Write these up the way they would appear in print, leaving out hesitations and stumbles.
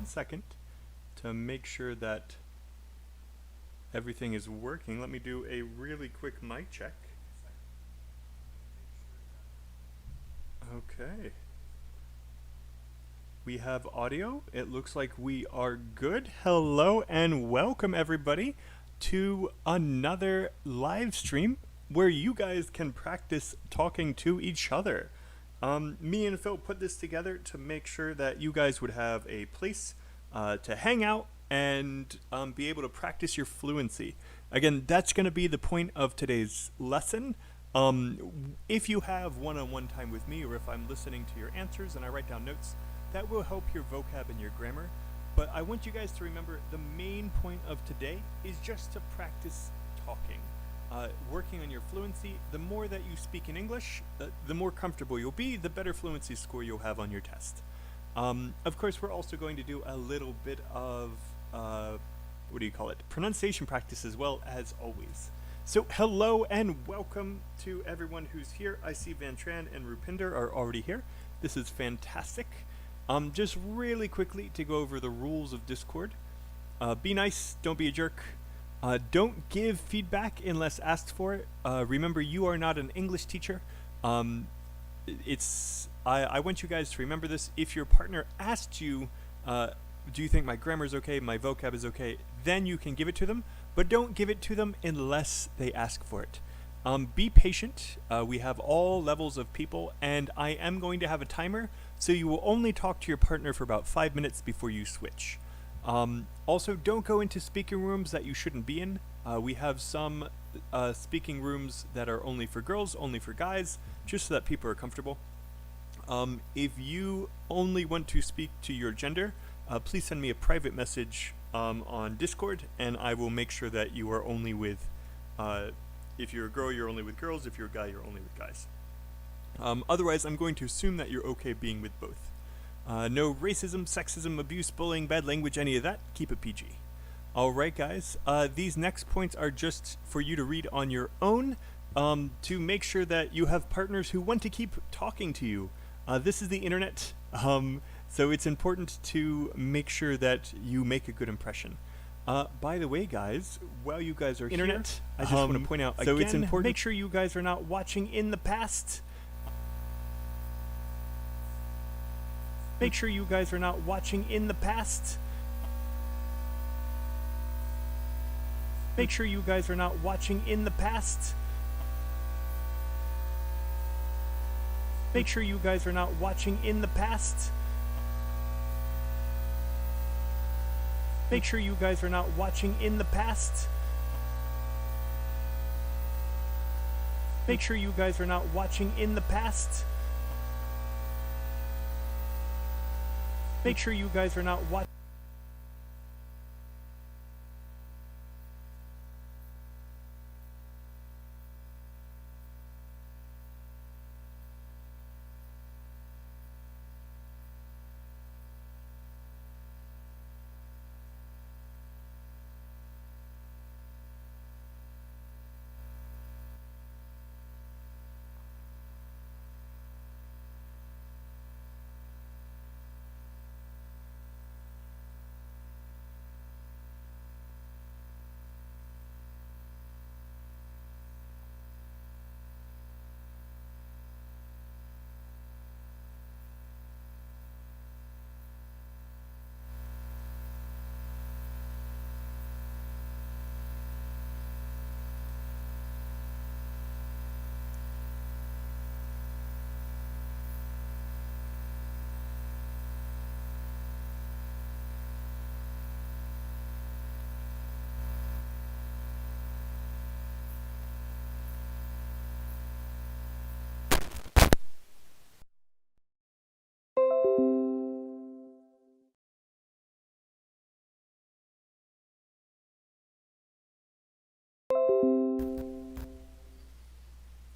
1 second to make sure that everything is working. Let me do a really quick mic check. Okay. We have audio. It looks like we are good. Hello and welcome everybody to another live stream where you guys can practice talking to each other. Me and Phil put this together to make sure that you guys would have a place to hang out and be able to practice your fluency. Again, that's going to be the point of today's lesson. If you have one-on-one time with me, or if I'm listening to your answers and I write down notes, that will help your vocab and your grammar. But I want you guys to remember the main point of today is just to practice talking. Working on your fluency. The more that you speak in English, the more comfortable you'll be, the better fluency score you'll have on your test. Of course, we're also going to do a little bit of, pronunciation practice as well, as always. So hello and welcome to everyone who's here. I see Van Tran and Rupinder are already here. This is fantastic. Just really quickly to go over the rules of Discord. Be nice, don't be a jerk. Don't give feedback unless asked for it. Remember, you are not an English teacher. I want you guys to remember this. If your partner asked you, do you think my grammar is okay, my vocab is okay, then you can give it to them, but don't give it to them unless they ask for it. Be patient. We have all levels of people, and I am going to have a timer, so you will only talk to your partner for about 5 minutes before you switch. Also, don't go into speaking rooms that you shouldn't be in. We have some speaking rooms that are only for girls, only for guys, just so that people are comfortable. If you only want to speak to your gender, please send me a private message on Discord, and I will make sure that you are only with, if you're a girl, you're only with girls. If you're a guy, you're only with guys. Otherwise, I'm going to assume that you're okay being with both. No racism, sexism, abuse, bullying, bad language, any of that. Keep it PG. Alright guys, these next points are just for you to read on your own to make sure that you have partners who want to keep talking to you. This is the internet, so it's important to make sure that you make a good impression. By the way guys, while you guys are here, I just want to point out again, it's important, make sure you guys are not watching in the past. Make sure you guys are not watching in the past. Make sure you guys are not watching in the past. Make sure you guys are not watching in the past. Make sure you guys are not watching in the past. Make sure you guys are not watching in the past. Make sure you guys are not watching.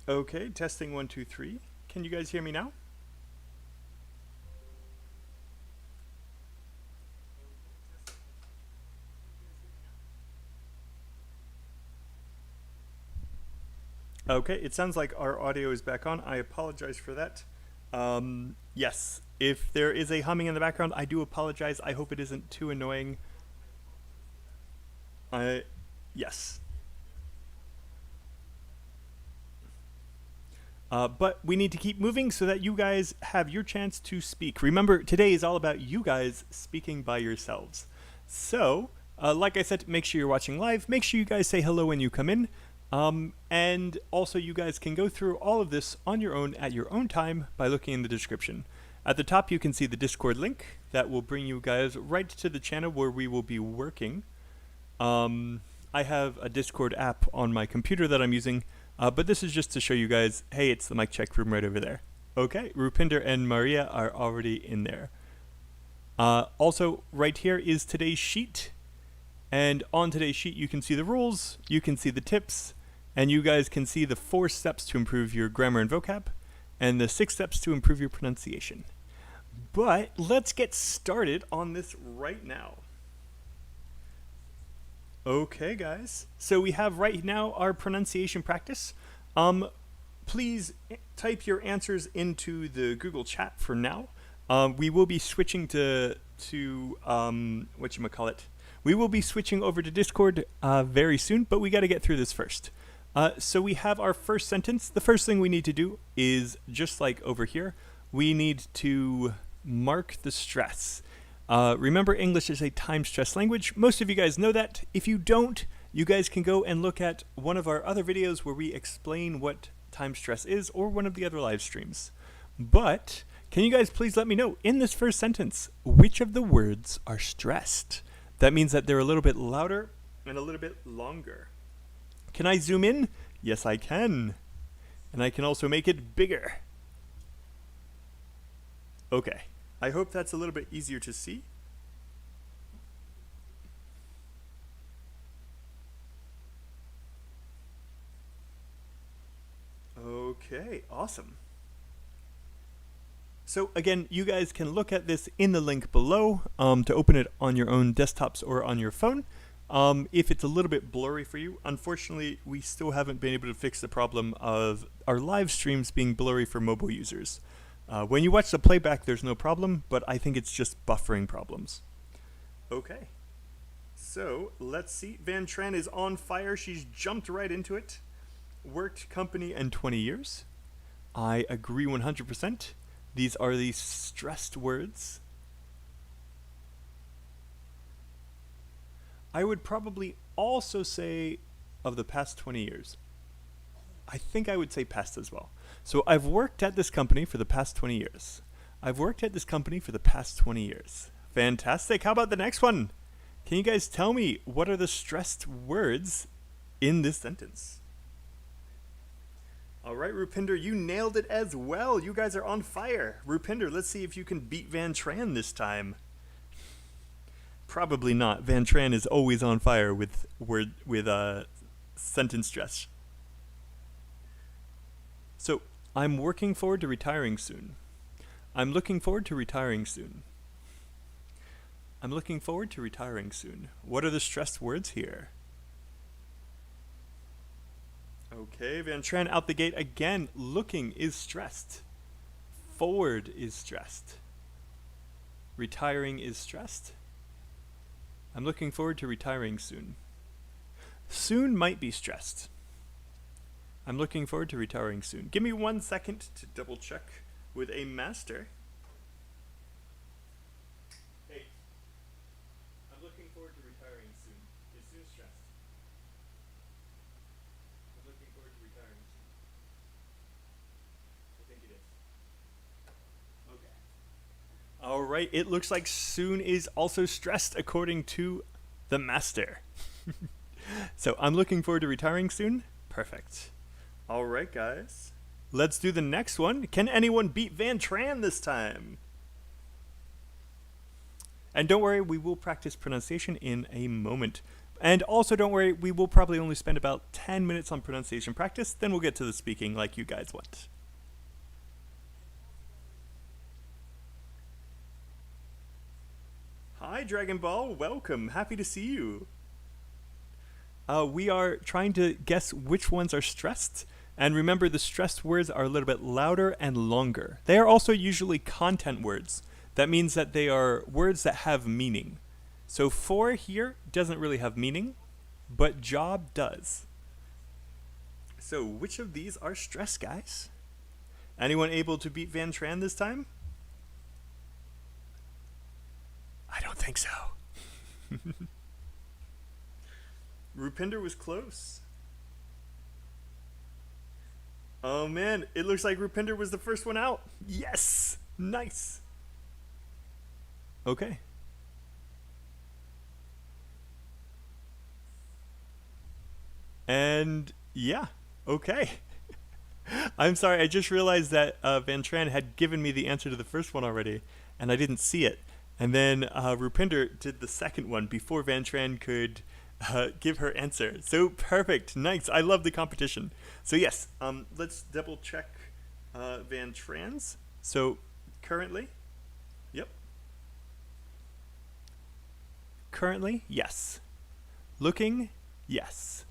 Okay, testing 1, 2, 3. Can you guys hear me now? Okay, it sounds like our audio is back on. I apologize for that. Yes, if there is a humming in the background, I do apologize. I hope it isn't too annoying. Yes. But we need to keep moving so that you guys have your chance to speak. Remember, today is all about you guys speaking by yourselves. So, like I said, make sure you're watching live. Make sure you guys say hello when you come in. And also, you guys can go through all of this on your own at your own time by looking in the description. At the top, you can see the Discord link that will bring you guys right to the channel where we will be working. I have a Discord app on my computer that I'm using. But this is just to show you guys, hey, it's the mic check room right over there. Okay, Rupinder and Maria are already in there. Also, right here is today's sheet. And on today's sheet, you can see the rules, you can see the tips, and you guys can see the 4 steps to improve your grammar and vocab, and the 6 steps to improve your pronunciation. But let's get started on this right now. Okay, guys. So we have right now our pronunciation practice. Please type your answers into the Google chat for now. We will be switching to whatchamacallit. We will be switching over to Discord very soon, but we got to get through this first. So we have our first sentence. The first thing we need to do is, just like over here, we need to mark the stress. Remember, English is a time-stressed language. Most of you guys know that. If you don't, you guys can go and look at one of our other videos where we explain what time stress is, or one of the other live streams. But can you guys please let me know, in this first sentence, which of the words are stressed? That means that they're a little bit louder and a little bit longer. Can I zoom in? Yes, I can. And I can also make it bigger. Okay. I hope that's a little bit easier to see. Okay, awesome. So again, you guys can look at this in the link below to open it on your own desktops or on your phone. If it's a little bit blurry for you, unfortunately, we still haven't been able to fix the problem of our live streams being blurry for mobile users. When you watch the playback, there's no problem, but I think it's just buffering problems. Okay. So, let's see. Van Tran is on fire. She's jumped right into it. Worked company and 20 years. I agree 100%. These are the stressed words. I would probably also say of the past 20 years. I think I would say past as well. So I've worked at this company for the past 20 years. I've worked at this company for the past 20 years. Fantastic. How about the next one? Can you guys tell me what are the stressed words in this sentence? All right, Rupinder, you nailed it as well. You guys are on fire. Rupinder, let's see if you can beat Van Tran this time. Probably not. Van Tran is always on fire with sentence stress. So, I'm working forward to retiring soon. I'm looking forward to retiring soon. I'm looking forward to retiring soon. What are the stressed words here? Okay, Van Tran out the gate again. Looking is stressed. Forward is stressed. Retiring is stressed. I'm looking forward to retiring soon. Soon might be stressed. I'm looking forward to retiring soon. Give me 1 second to double check with a master. Hey, I'm looking forward to retiring soon. Is soon stressed? I'm looking forward to retiring soon. I think it is. Okay. All right, it looks like soon is also stressed according to the master. So I'm looking forward to retiring soon. Perfect. All right, guys. Let's do the next one. Can anyone beat Van Tran this time? And don't worry, we will practice pronunciation in a moment. And also don't worry, we will probably only spend about 10 minutes on pronunciation practice, then we'll get to the speaking like you guys want. Hi, Dragon Ball. Welcome. Happy to see you. We are trying to guess which ones are stressed. And remember, the stressed words are a little bit louder and longer. They are also usually content words. That means that they are words that have meaning. So for here doesn't really have meaning, but job does. So which of these are stressed, guys? Anyone able to beat Van Tran this time? I don't think so. Rupinder was close. Oh man, it looks like Rupinder was the first one out. Yes! Nice. Okay. And yeah, okay. I'm sorry, I just realized that Van Tran had given me the answer to the first one already, and I didn't see it. And then Rupinder did the second one before Van Tran could give her answer. So perfect, nice. I love the competition. So yes, let's double check Van Tran's. So currently, yep. Currently, yes. Looking, yes.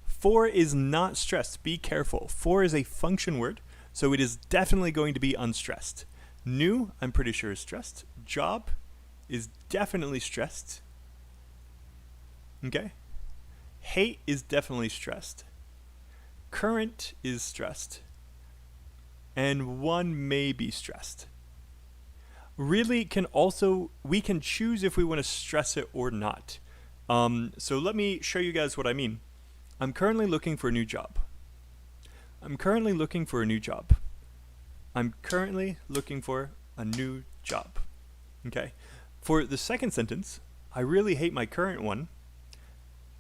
For is not stressed. Be careful. For is a function word, so it is definitely going to be unstressed. New, I'm pretty sure, is stressed. Job is definitely stressed. Okay? Hate is definitely stressed. Current is stressed. And one may be stressed. Really we can choose if we want to stress it or not. So let me show you guys what I mean. I'm currently looking for a new job. I'm currently looking for a new job. I'm currently looking for a new job. Okay. For the second sentence, I really hate my current one.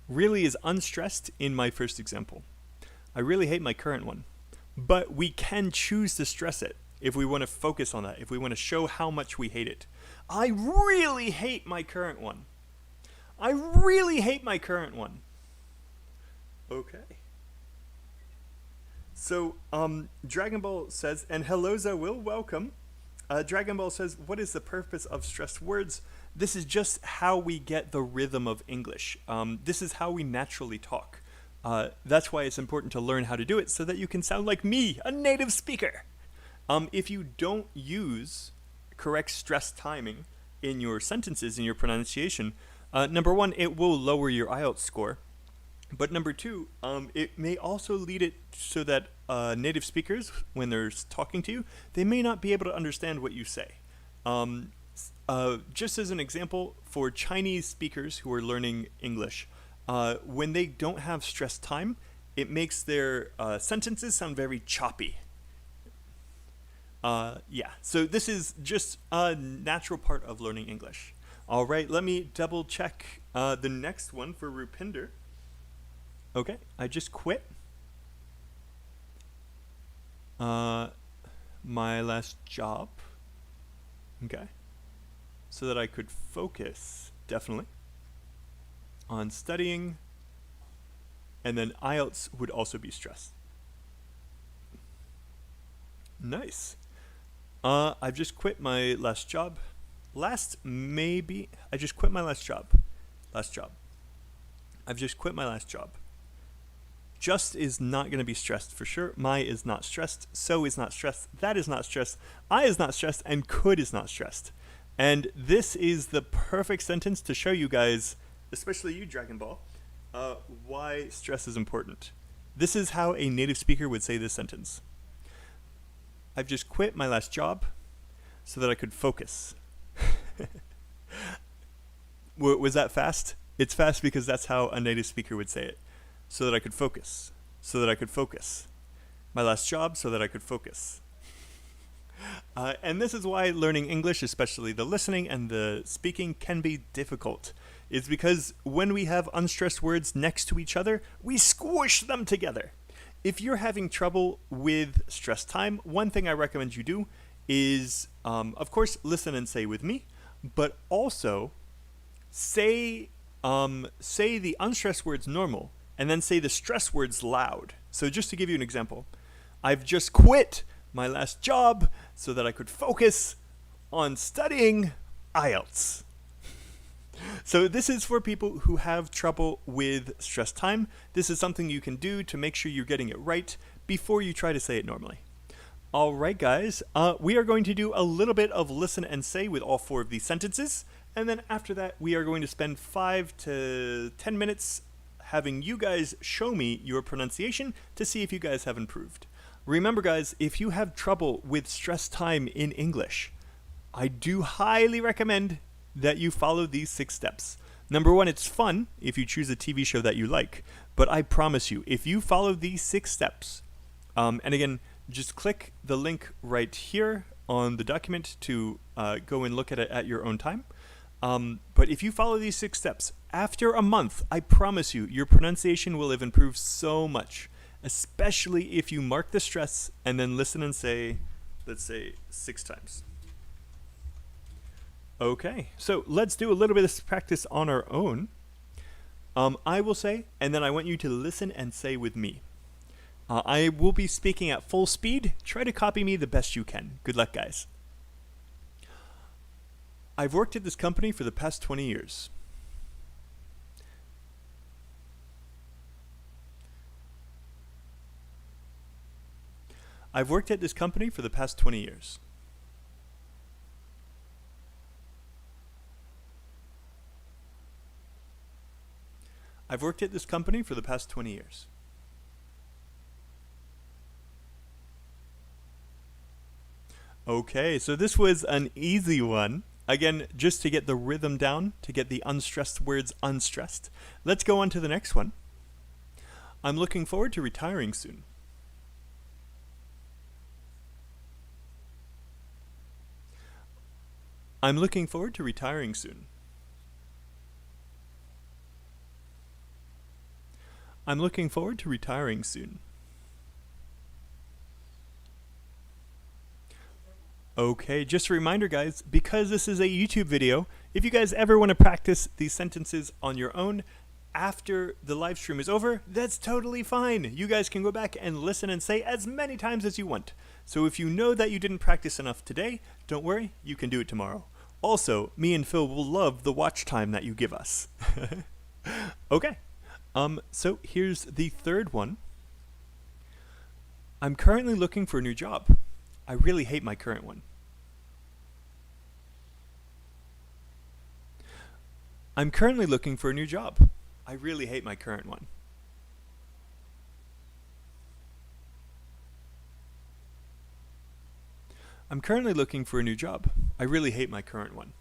Really is unstressed in my first example. I really hate my current one. But we can choose to stress it if we want to focus on that, if we want to show how much we hate it. I really hate my current one. I really hate my current one. Okay. So, Dragon Ball says, and hello Zawil, welcome. Dragon Ball says, what is the purpose of stressed words? This is just how we get the rhythm of English. This is how we naturally talk. That's why it's important to learn how to do it so that you can sound like me, a native speaker. If you don't use correct stress timing in your sentences, in your pronunciation, number one, it will lower your IELTS score. But number two, it may also lead it so that native speakers, when they're talking to you, they may not be able to understand what you say. Just as an example, for Chinese speakers who are learning English, when they don't have stress time, it makes their sentences sound very choppy. Yeah, so this is just a natural part of learning English. All right, let me double check the next one for Rupinder. Okay, I just quit my last job, okay, so that I could focus, definitely, on studying, and then IELTS would also be stressed. Nice. I've just quit my last job. I just quit my last job. I've just quit my last job. Just is not going to be stressed for sure. My is not stressed. So is not stressed. That is not stressed. I is not stressed. And could is not stressed. And this is the perfect sentence to show you guys, especially you, Dragon Ball, why stress is important. This is how a native speaker would say this sentence. I've just quit my last job so that I could focus. Was that fast? It's fast because that's how a native speaker would say it. So that I could focus. So that I could focus. My last job so that I could focus. And this is why learning English, especially the listening and the speaking, can be difficult. It's because when we have unstressed words next to each other, we squish them together. If you're having trouble with stress time, one thing I recommend you do is, of course, listen and say with me, but also say the unstressed words normal, and then say the stress words loud. So just to give you an example, I've just quit my last job so that I could focus on studying IELTS. So this is for people who have trouble with stress time. This is something you can do to make sure you're getting it right, before you try to say it normally. All right, guys, we are going to do a little bit of listen and say with all 4 of these sentences. And then after that, we are going to spend 5 to 10 minutes having you guys show me your pronunciation to see if you guys have improved. Remember, guys, if you have trouble with stress time in English, I do highly recommend that you follow these 6 steps. Number 1, it's fun if you choose a TV show that you like. But I promise you, if you follow these 6 steps, and again, just click the link right here on the document to go and look at it at your own time. But if you follow these 6 steps, after a month, I promise you, your pronunciation will have improved so much, especially if you mark the stress and then listen and say, let's say 6 times. Okay, so let's do a little bit of practice on our own. I will say, and then I want you to listen and say with me. I will be speaking at full speed. Try to copy me the best you can. Good luck, guys. I've worked at this company for the past 20 years. I've worked at this company for the past 20 years. I've worked at this company for the past 20 years. Okay, so this was an easy one. Again, just to get the rhythm down, to get the unstressed words unstressed. Let's go on to the next one. I'm looking forward to retiring soon. I'm looking forward to retiring soon. I'm looking forward to retiring soon. Okay, just a reminder, guys, because this is a YouTube video, if you guys ever want to practice these sentences on your own after the live stream is over, that's totally fine. You guys can go back and listen and say as many times as you want. So if you know that you didn't practice enough today, don't worry, you can do it tomorrow. Also, me and Phil will love the watch time that you give us. Okay. So here's the third one. I'm currently looking for a new job. I really hate my current one. I'm currently looking for a new job. I really hate my current one. I'm currently looking for a new job. I really hate my current one.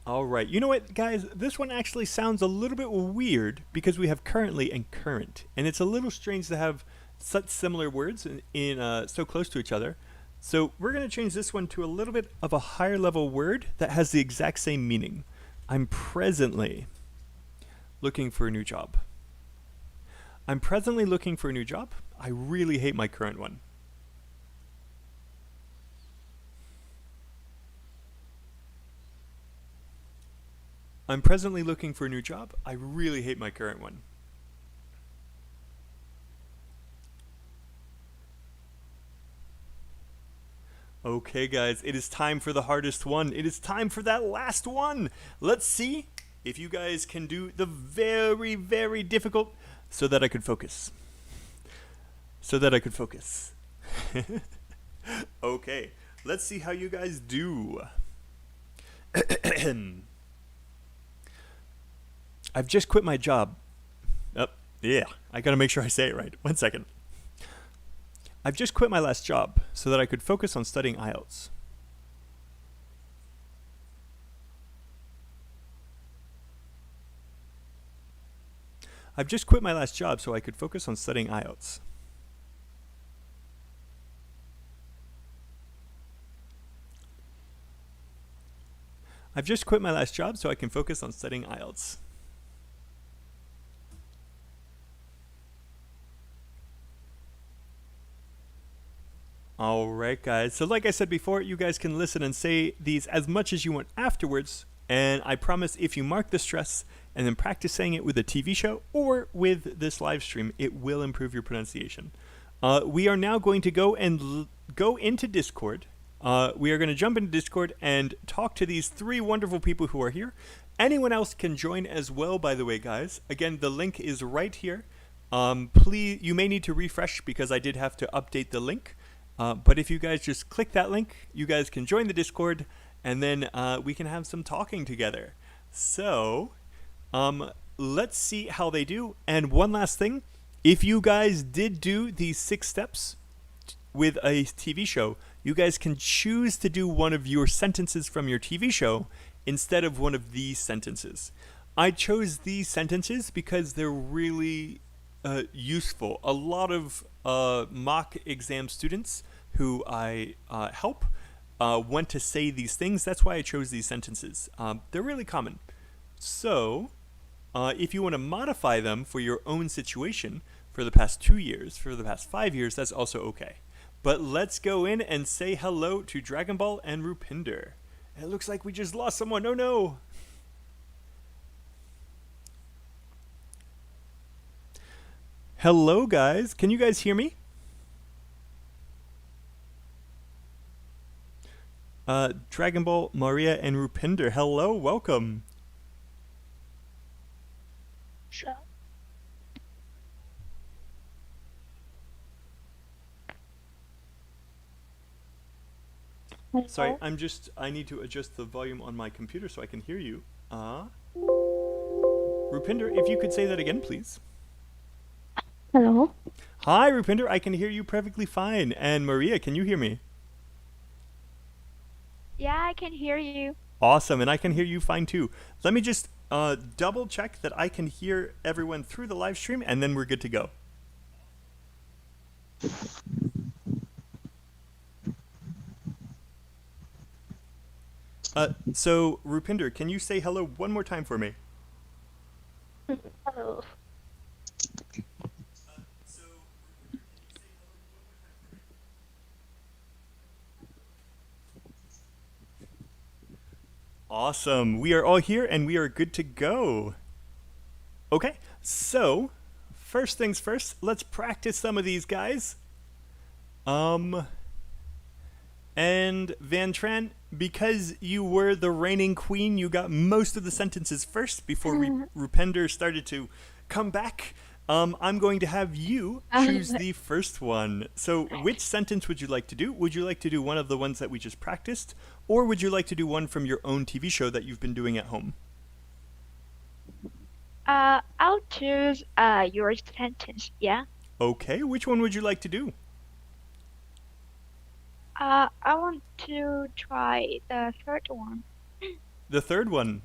All right, you know what, guys? This one actually sounds a little bit weird because we have currently and current, and it's a little strange to have such similar words in so close to each other. So we're going to change this one to a little bit of a higher level word that has the exact same meaning. I'm presently looking for a new job. I'm presently looking for a new job. I really hate my current one. I'm presently looking for a new job. I really hate my current one. Okay, guys, it is time for the hardest one. It is time for that last one. Let's see if you guys can do the very, very difficult so that I could focus. So that I could focus. Okay, let's see how you guys do. I've just quit my job. Oh, yeah, I gotta make sure I say it right. 1 second. I've just quit my last job so that I could focus on studying IELTS. I've just quit my last job so I could focus on studying IELTS. I've just quit my last job so I can focus on studying IELTS. Alright, guys, so like I said before, you guys can listen and say these as much as you want afterwards, and I promise if you mark the stress and then practice saying it with a TV show or with this live stream, it will improve your pronunciation. We are now going to go into Discord. We are going to jump into Discord and talk to these 3 wonderful people who are here. Anyone else can join as well, by the way, guys. Again, the link is right here. Please, you may need to refresh because I did have to update the link. But if you guys just click that link, you guys can join the Discord, and then we can have some talking together. So, let's see how they do. And one last thing, if you guys did do these 6 steps with a TV show, you guys can choose to do one of your sentences from your TV show instead of one of these sentences. I chose these sentences because they're really useful. A lot of mock exam students who I help want to say these things. That's why I chose these sentences. They're really common. So, if you want to modify them for your own situation for the past 2 years, for the past 5 years, that's also okay. But let's go in and say hello to Dragon Ball and Rupinder. It looks like we just lost someone. Oh no! Hello guys, can you guys hear me? Dragon Ball, Maria, and Rupinder, hello, welcome. Sure. Sorry, I need to adjust the volume on my computer so I can hear you. Rupinder, if you could say that again, please. Hello. Hi, Rupinder, I can hear you perfectly fine. And Maria, can you hear me? Yeah, I can hear you. Awesome, and I can hear you fine too. Let me just double check that I can hear everyone through the live stream, and then we're good to go. So, Rupinder, can you say hello one more time for me? Hello. Awesome. We are all here and we are good to go. Okay, so first things first, let's practice some of these guys. And Van Tran, because you were the reigning queen, you got most of the sentences first before Rupinder started to come back. I'm going to have you choose the first one. So which sentence would you like to do? Would you like to do one of the ones that we just practiced? Or would you like to do one from your own TV show that you've been doing at home? I'll choose your sentence, yeah? Okay, which one would you like to do? I want to try the third one. The third one?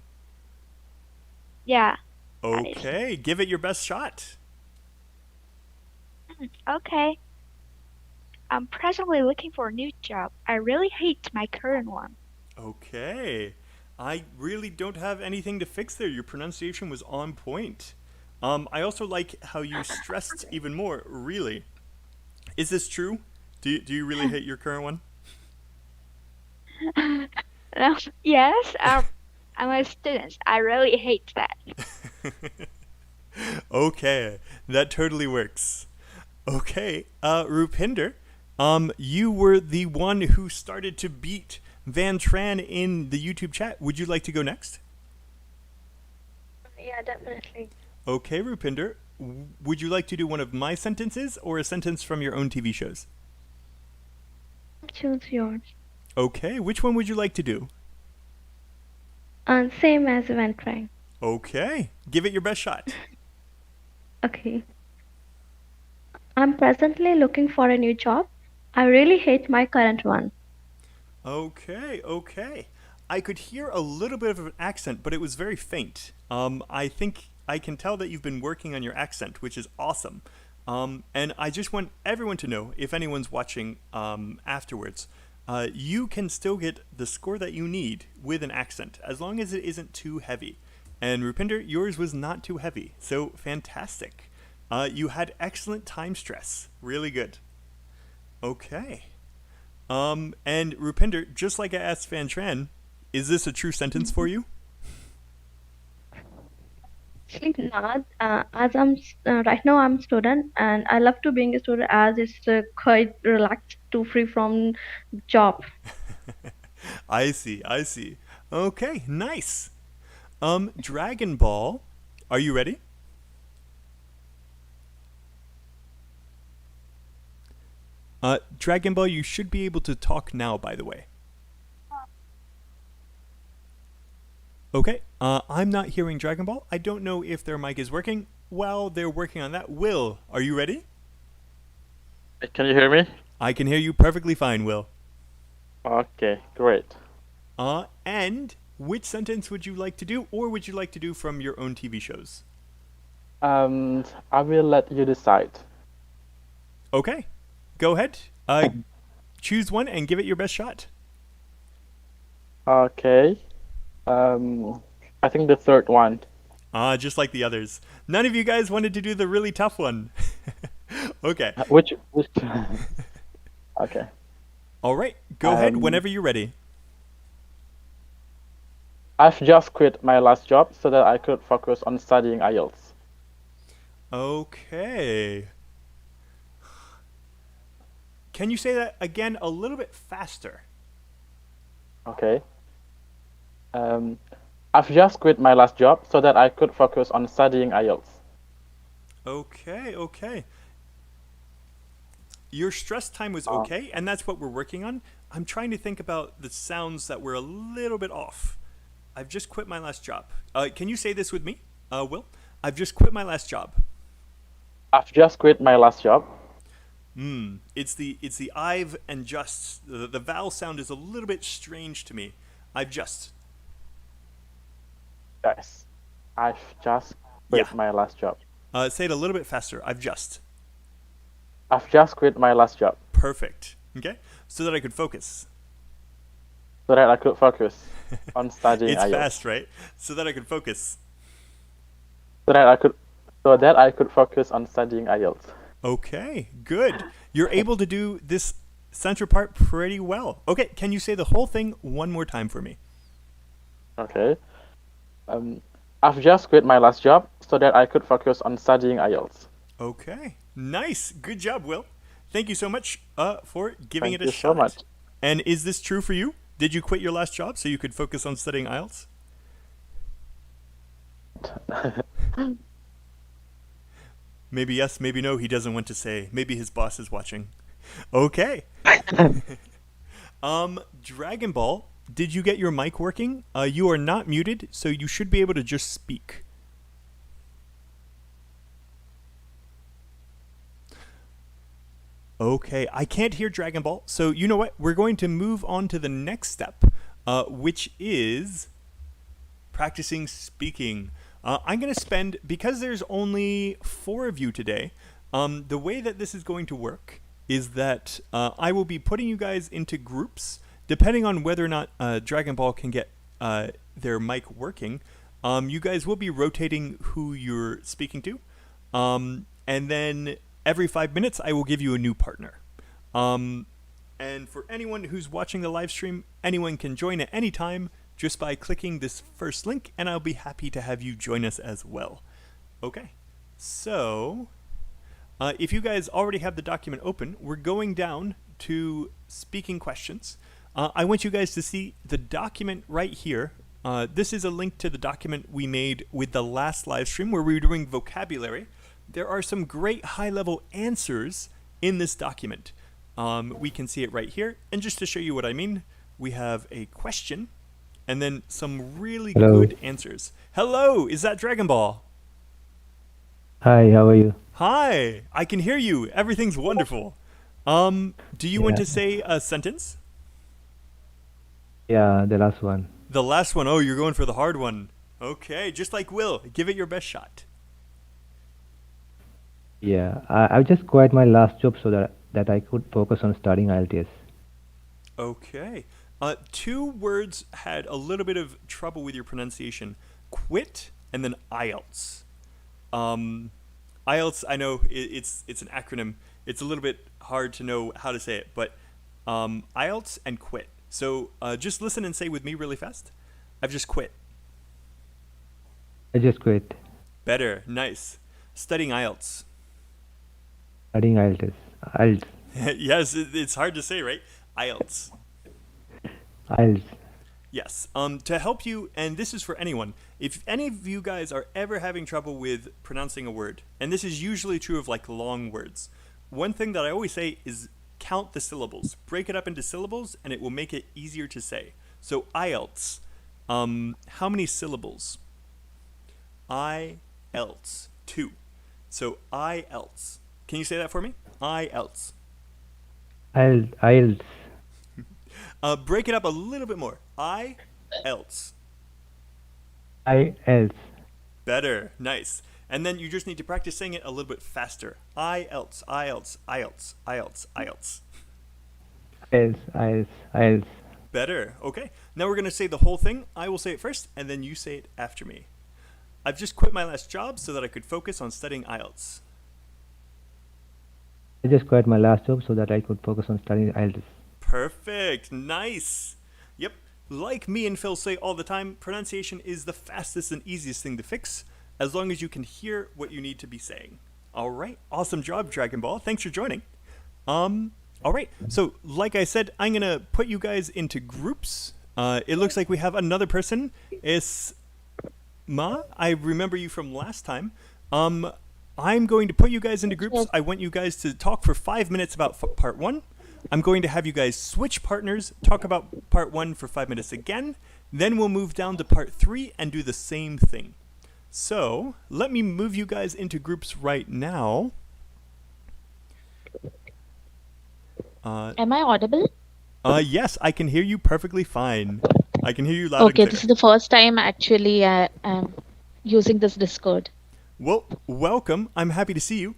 Yeah. Okay, give it your best shot. Okay. I'm presently looking for a new job. I really hate my current one. Okay. I really don't have anything to fix there. Your pronunciation was on point. I also like how you stressed even more, really. Is this true? Do you really hate your current one? Yes, I'm a student. I really hate that. Okay, that totally works. Okay, Rupinder, you were the one who started to beat Van Tran in the YouTube chat. Would you like to go next? Yeah, definitely. Okay, Rupinder, would you like to do one of my sentences or a sentence from your own TV shows? Choose yours. Okay, which one would you like to do? Same as when trying. Okay, give it your best shot. Okay. I'm presently looking for a new job. I really hate my current one. Okay. I could hear a little bit of an accent, but it was very faint. I think I can tell that you've been working on your accent, which is awesome. And I just want everyone to know, if anyone's watching afterwards, you can still get the score that you need with an accent, as long as it isn't too heavy. And Rupinder, yours was not too heavy, so fantastic. You had excellent time stress. Really good. Okay. And Rupinder, just like I asked Van Tran, is this a true sentence for you? Actually not. As right now I'm a student and I love to being a student as it's quite relaxed to free from job. I see. Okay, nice. Dragon Ball, are you ready? Dragon Ball, you should be able to talk now, by the way. Okay, I'm not hearing Dragon Ball. I don't know if their mic is working. While they're working on that, Will, are you ready? Can you hear me? I can hear you perfectly fine, Will. Okay, great. And which sentence would you like to do, or would you like to do from your own TV shows? I will let you decide. Okay, go ahead. Choose one and give it your best shot. Okay. I think the third one. Just like the others. None of you guys wanted to do the really tough one. Okay. Which Okay. All right, go ahead whenever you're ready. I've just quit my last job so that I could focus on studying IELTS. Okay. Can you say that again a little bit faster? Okay. I've just quit my last job so that I could focus on studying IELTS. Okay. Your stress time was okay, and that's what we're working on. I'm trying to think about the sounds that were a little bit off. I've just quit my last job. Can you say this with me, Will? I've just quit my last job. I've just quit my last job. It's the I've and just. The vowel sound is a little bit strange to me. I've just. Yes. I've just quit my last job. Say it a little bit faster. I've just quit my last job. Perfect. Okay? So that I could focus. So that I could focus on studying It's IELTS. fast, right? So that I could focus. So that I could focus on studying IELTS. Okay, good. You're able to do this center part pretty well. Okay, can you say the whole thing one more time for me? Okay. I've just quit my last job so that I could focus on studying IELTS. Okay, nice. Good job, Will. Thank you so much for giving it a Thank you shot. so much. And is this true for you? Did you quit your last job so you could focus on studying IELTS? Maybe yes, maybe no. He doesn't want to say. Maybe his boss is watching. Okay. Dragon Ball, did you get your mic working? You are not muted, so you should be able to just speak. Okay, I can't hear Dragon Ball, so you know what? We're going to move on to the next step, which is practicing speaking. I'm going to spend, because there's only 4 of you today, the way that this is going to work is that I will be putting you guys into groups, depending on whether or not Dragon Ball can get their mic working. You guys will be rotating who you're speaking to, and then every 5 minutes, I will give you a new partner. And for anyone who's watching the live stream, anyone can join at any time just by clicking this first link, and I'll be happy to have you join us as well. Okay, so if you guys already have the document open, we're going down to speaking questions. I want you guys to see the document right here. This is a link to the document we made with the last live stream where we were doing vocabulary. There are some great high-level answers in this document. We can see it right here. And just to show you what I mean, we have a question and then some really good answers. Hello, is that Dragon Ball? Hi, how are you? Hi, I can hear you. Everything's wonderful. Do you want to say a sentence? Yeah, the last one. The last one. Oh, you're going for the hard one. Okay, just like Will. Give it your best shot. Yeah, I just quit my last job so that I could focus on studying IELTS. Okay. 2 words had a little bit of trouble with your pronunciation. Quit and then IELTS. IELTS, I know it's an acronym. It's a little bit hard to know how to say it, but IELTS and quit. So just listen and say with me really fast. I've just quit. I just quit Better. Nice. Studying IELTS. studying IELTS. IELTS. Yes, it's hard to say, right? IELTS. IELTS. Yes. To help you, and this is for anyone, if any of you guys are ever having trouble with pronouncing a word, and this is usually true of like long words, one thing that I always say is count the syllables. Break it up into syllables, and it will make it easier to say. So IELTS, how many syllables? IELTS, 2. So IELTS. Can you say that for me? IELTS. IELTS. Break it up a little bit more. IELTS. IELTS. Better. Nice. And then you just need to practice saying it a little bit faster. IELTS, IELTS, IELTS, IELTS, IELTS. IELTS. Better. Okay. Now we're going to say the whole thing. I will say it first, and then you say it after me. I've just quit my last job so that I could focus on studying IELTS. I just quit my last job so that I could focus on studying IELTS. Perfect. Nice. Yep. Like me and Phil say all the time, pronunciation is the fastest and easiest thing to fix, as long as you can hear what you need to be saying. All right. Awesome job, Dragon Ball. Thanks for joining. All right. So, like I said, I'm going to put you guys into groups. It looks like we have another person. Ma, I remember you from last time. I'm going to put you guys into groups. I want you guys to talk for 5 minutes about part 1. I'm going to have you guys switch partners, talk about part 1 for 5 minutes again. Then we'll move down to part 3 and do the same thing. So, let me move you guys into groups right now. Am I audible? Yes, I can hear you perfectly fine. I can hear you loud and Okay, clear. this is the first time actually I'm using this Discord. Well, welcome. I'm happy to see you.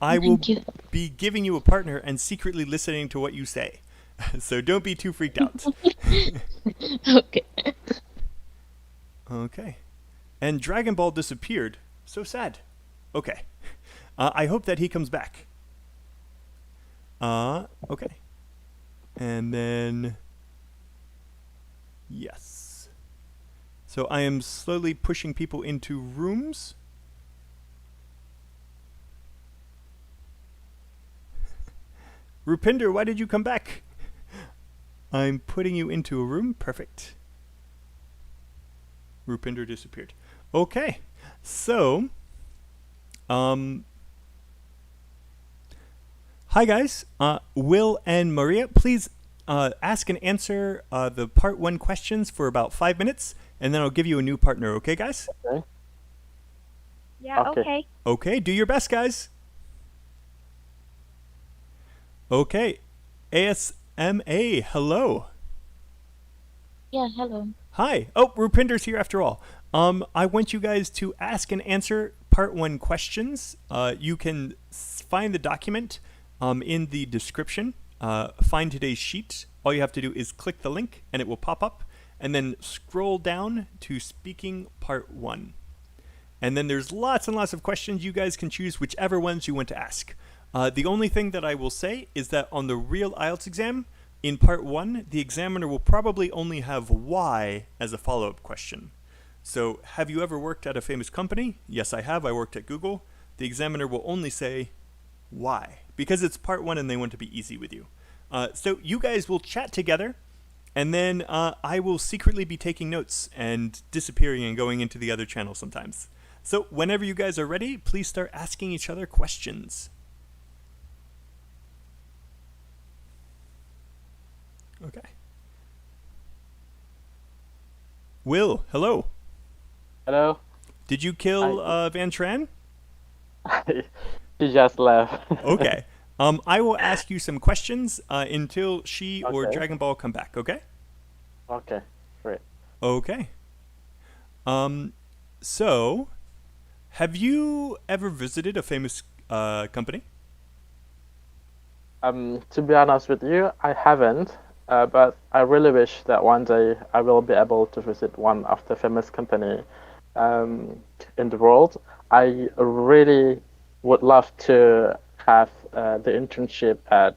I will Thank you. be giving you a partner and secretly listening to what you say. So don't be too freaked out. Okay. Okay. And Dragon Ball disappeared. So sad. Okay. I hope that he comes back. Okay. And then... Yes. So I am slowly pushing people into rooms. Rupinder, why did you come back? I'm putting you into a room. Perfect. Rupinder disappeared. Okay. So, hi guys. Will and Maria, please ask and answer the part 1 questions for about 5 minutes, and then I'll give you a new partner. Okay, guys? Okay. Yeah, Okay. okay. Okay, do your best, guys. Okay. ASMA, hello. Yeah, hello. Hi. Oh, Rupinder's here after all. I want you guys to ask and answer part 1 questions. You can find the document in the description. Find today's sheet. All you have to do is click the link and it will pop up, and then scroll down to speaking part 1. And then there's lots and lots of questions. You guys can choose whichever ones you want to ask. The only thing that I will say is that on the real IELTS exam, in part 1, the examiner will probably only have why as a follow-up question. So, have you ever worked at a famous company? Yes, I have. I worked at Google. The examiner will only say why, because it's part 1 and they want to be easy with you. So you guys will chat together, and then I will secretly be taking notes and disappearing and going into the other channel sometimes. So whenever you guys are ready, please start asking each other questions. Okay. Will, hello. Hello. Did you kill Van Tran? She just left. Okay. I will ask you some questions until she or Okay. Dragon Ball come back, okay? Okay, great. Okay. So, have you ever visited a famous company? To be honest with you, I haven't, but I really wish that one day I will be able to visit one of the famous company in the world. I really would love to have the internship at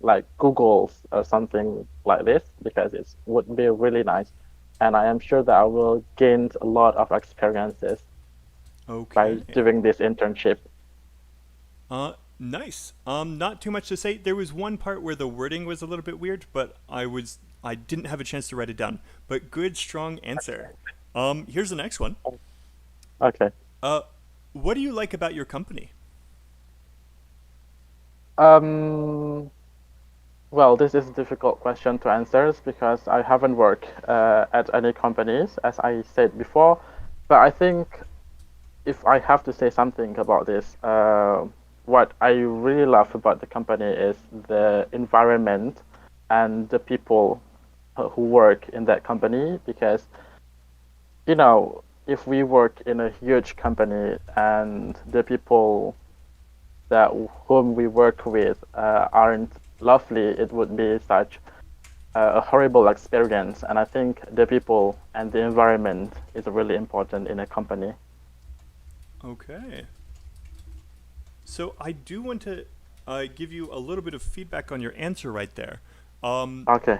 like Google's or something like this, because it would be really nice, and I am sure that I will gain a lot of experiences by Okay. doing this internship. Nice. Not too much to say. There was one part where the wording was a little bit weird, but I didn't have a chance to write it down. But good, strong answer. Here's the next one. Okay. What do you like about your company? Um, well, this is a difficult question to answer because I haven't worked at any companies, as I said before. But I think if I have to say something about this, what I really love about the company is the environment and the people who work in that company. Because, if we work in a huge company and the people that whom we work with aren't lovely, it would be such a horrible experience. And I think the people and the environment is really important in a company. Okay. So I do want to give you a little bit of feedback on your answer right there. Okay.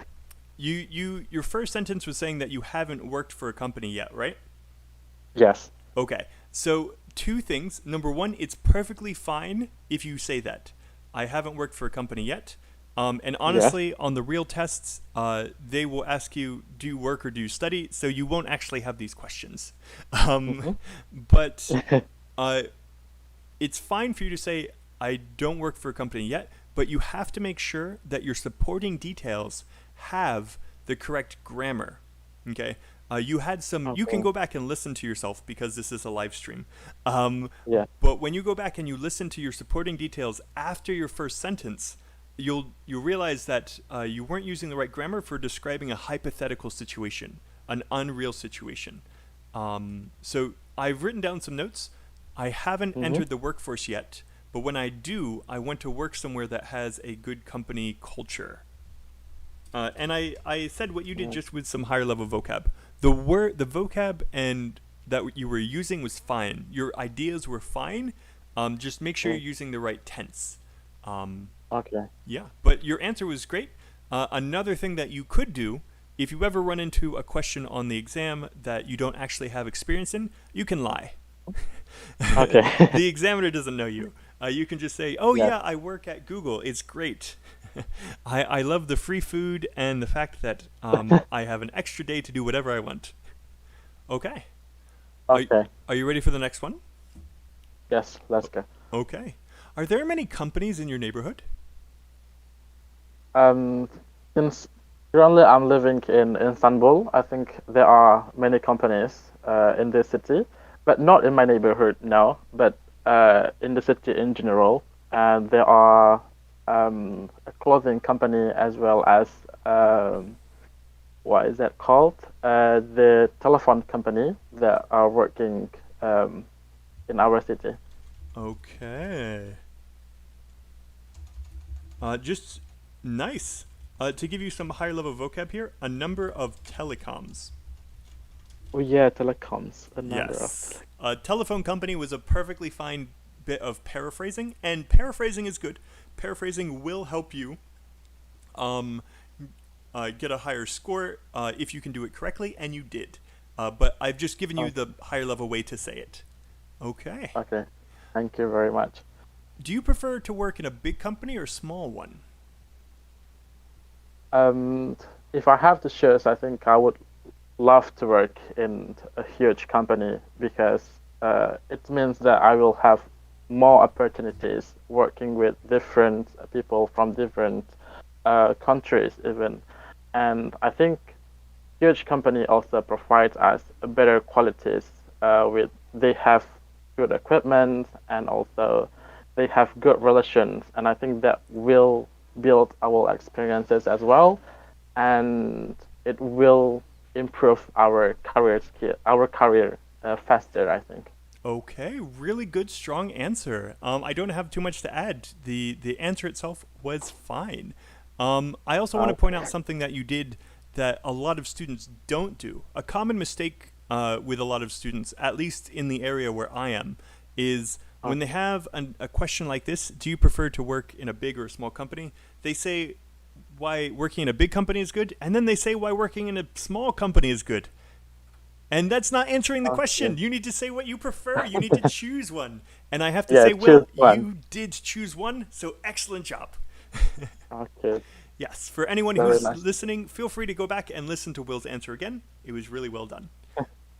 Your first sentence was saying that you haven't worked for a company yet, right? Yes. Okay. So two things. Number one, it's perfectly fine if you say that. I haven't worked for a company yet. And honestly, on the real tests, they will ask you, do you work or do you study? So you won't actually have these questions. But it's fine for you to say, I don't work for a company yet, but you have to make sure that your supporting details have the correct grammar. Okay? You had some, you can go back and listen to yourself because this is a live stream. Yeah. But when you go back and you listen to your supporting details after your first sentence, you'll realize that you weren't using the right grammar for describing a hypothetical situation, an unreal situation. So I've written down some notes. I haven't entered the workforce yet, but when I do, I want to work somewhere that has a good company culture. And I said what you did just with some higher level vocab. The vocab and that you were using was fine. Your ideas were fine. Just make sure you're using the right tense. Okay. Yeah, but your answer was great. Another thing that you could do, if you ever run into a question on the exam that you don't actually have experience in, you can lie. Okay. The examiner doesn't know you. You can just say, oh yeah, I work at Google. It's great. I love the free food and the fact that I have an extra day to do whatever I want. Okay. Okay. Are you ready for the next one? Yes, let's go. Okay. Are there many companies in your neighborhood? Since currently I'm living in Istanbul, I think there are many companies in this city, but not in my neighborhood, no, but in the city in general. And there are a clothing company as well as what is that called? The telephone company that are working in our city. Okay. Just nice. To give you some higher level vocab here, a number of telecoms. Oh yeah, telecoms. A number Yes. of A telephone company was a perfectly fine bit of paraphrasing, and paraphrasing is good. Paraphrasing will help you get a higher score if you can do it correctly, and you did. But I've just given you the higher level way to say it. Okay. Okay. Thank you very much. Do you prefer to work in a big company or a small one? If I have to choose, I think I would love to work in a huge company because it means that I will have more opportunities working with different people from different countries even. And I think huge company also provides us better qualities they have good equipment and also they have good relations, and I think that will build our experiences as well, and it will improve our career faster, I think. Okay, really good, strong answer. I don't have too much to add. The answer itself was fine. I also want to point out something that you did that a lot of students don't do. A common mistake with a lot of students, at least in the area where I am, is when they have a question like this, do you prefer to work in a big or a small company? They say why working in a big company is good, and then they say why working in a small company is good. And that's not answering the question. You need to say what you prefer. You need to choose one. And I have to say, Will, you did choose one, so excellent job. Okay. Yes, for anyone who's listening, feel free to go back and listen to Will's answer again. It was really well done.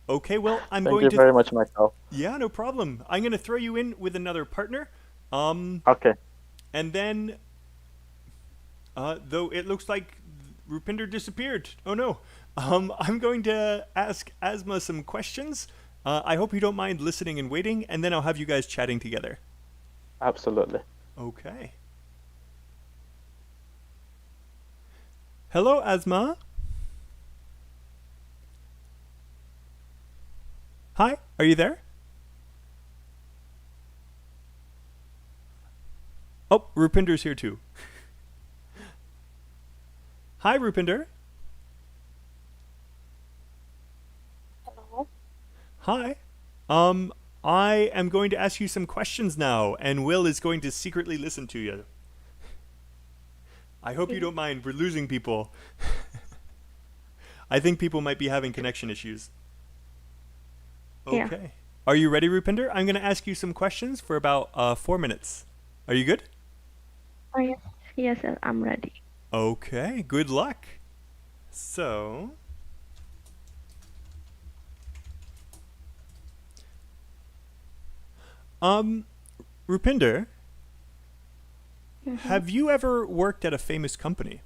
Okay, Will, I'm going to... Thank you very much, Michael. Yeah, no problem. I'm going to throw you in with another partner. Okay. And then, though it looks like Rupinder disappeared. Oh no. I'm going to ask Asma some questions. I hope you don't mind listening and waiting, and then I'll have you guys chatting together. Absolutely. Okay. Hello, Asma. Hi, are you there? Oh, Rupinder's here too. Hi, Rupinder. Hello. Hi. I am going to ask you some questions now, and Will is going to secretly listen to you. I hope you don't mind. We're losing people. I think people might be having connection issues. Yeah. Okay. Are you ready, Rupinder? I'm going to ask you some questions for about 4 minutes. Are you good? Oh, yes. Yes, sir, I'm ready. Okay. Good luck. So, Rupinder, have you ever worked at a famous company?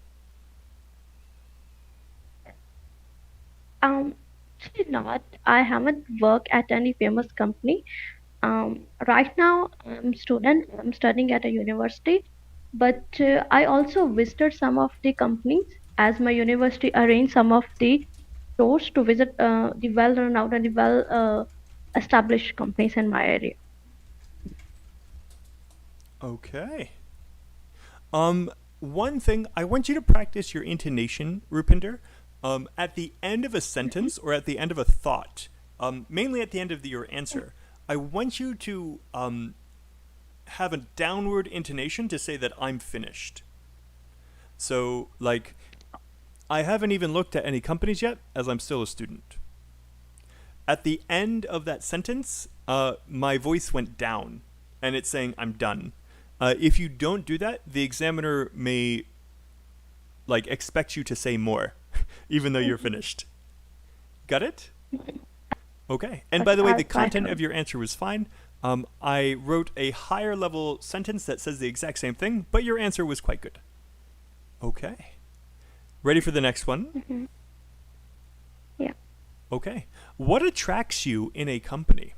Actually not. I haven't worked at any famous company. Right now I'm student. I'm studying at a university, but I also visited some of the companies as my university arranged some of the tours to visit the well-renowned and the well-established companies in my area. Okay. One thing, I want you to practice your intonation, Rupinder, at the end of a sentence or at the end of a thought, mainly at the end of your answer. I want you to have a downward intonation to say that I'm finished. So, like, I haven't even looked at any companies yet, as I'm still a student. At the end of that sentence, my voice went down, and it's saying I'm done. If you don't do that, the examiner may expect you to say more, even though you're finished. Got it? Okay. And by the way, I'll the try content to. of your answer was fine. I wrote a higher level sentence that says the exact same thing, but your answer was quite good. Okay. Ready for the next one? Yeah. Okay. What attracts you in a company?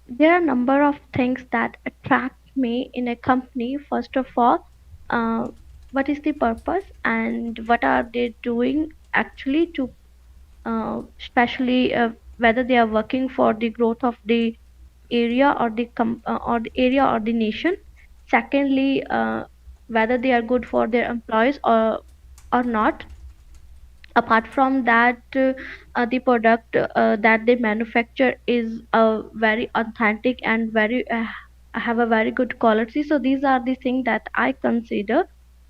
There are a number of things that attract me in a company. First of all, uh, what is the purpose and what are they doing actually to, especially whether they are working for the growth of the area or the area or the nation. Secondly, whether they are good for their employees or not. Apart from that, the product that they manufacture is very authentic and very have a very good quality. So these are the things that I consider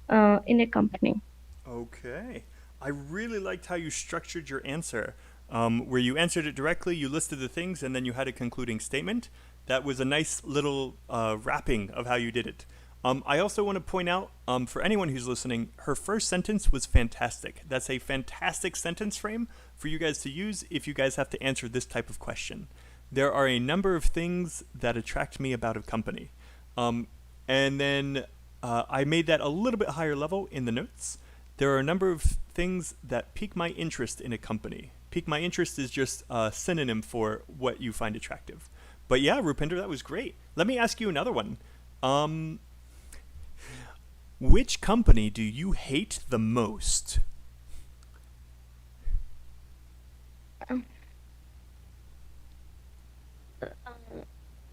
in a company. Okay. I really liked how you structured your answer, where you answered it directly, you listed the things, and then you had a concluding statement. That was a nice little wrapping of how you did it. I also want to point out, for anyone who's listening, her first sentence was fantastic. That's a fantastic sentence frame for you guys to use if you guys have to answer this type of question. There are a number of things that attract me about a company. And then I made that a little bit higher level in the notes. There are a number of things that pique my interest in a company. Pique my interest is just a synonym for what you find attractive. But yeah, Rupinder, that was great. Let me ask you another one. Which company do you hate the most?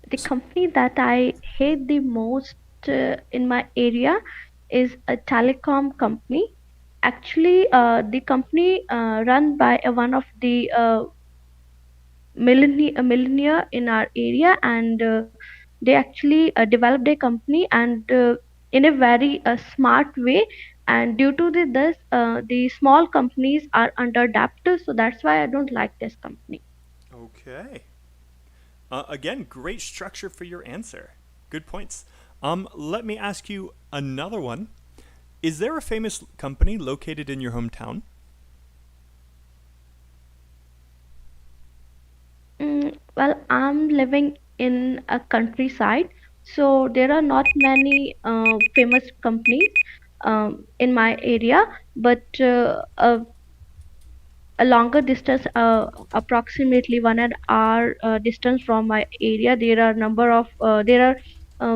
The company that I hate the most in my area is a telecom company. Actually, the company run by one of the millionaire in our area, and they actually developed a company and in a very smart way. And due to this, the small companies are under debt, so that's why I don't like this company. Okay. Again, great structure for your answer. Good points. Let me ask you another one. Is there a famous company located in your hometown? Well, I'm living in a countryside, so there are not many famous companies in my area, but a longer distance, approximately 1 hour distance from my area, there are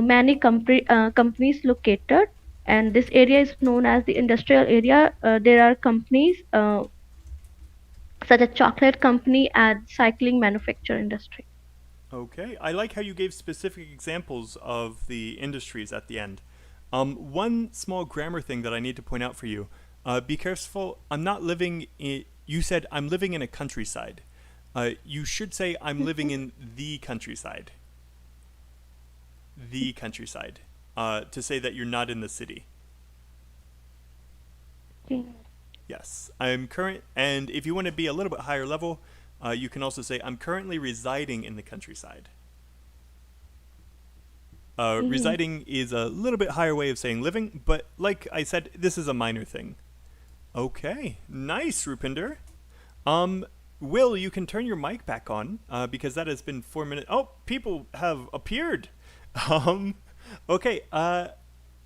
many companies located, and this area is known as the industrial area. There are companies such as chocolate company and cycling manufacture industry. Okay, I like how you gave specific examples of the industries at the end. One small grammar thing that I need to point out for you. Be careful. I'm not living in. You said I'm living in a countryside. You should say I'm living in the countryside. The countryside. To say that you're not in the city. Okay. Yes, I'm current. And if you want to be a little bit higher level, you can also say I'm currently residing in the countryside. Residing is a little bit higher way of saying living, but like I said, this is a minor thing. Okay, nice, Rupinder. Will, you can turn your mic back on because that has been 4 minutes. Oh, people have appeared. Um, okay,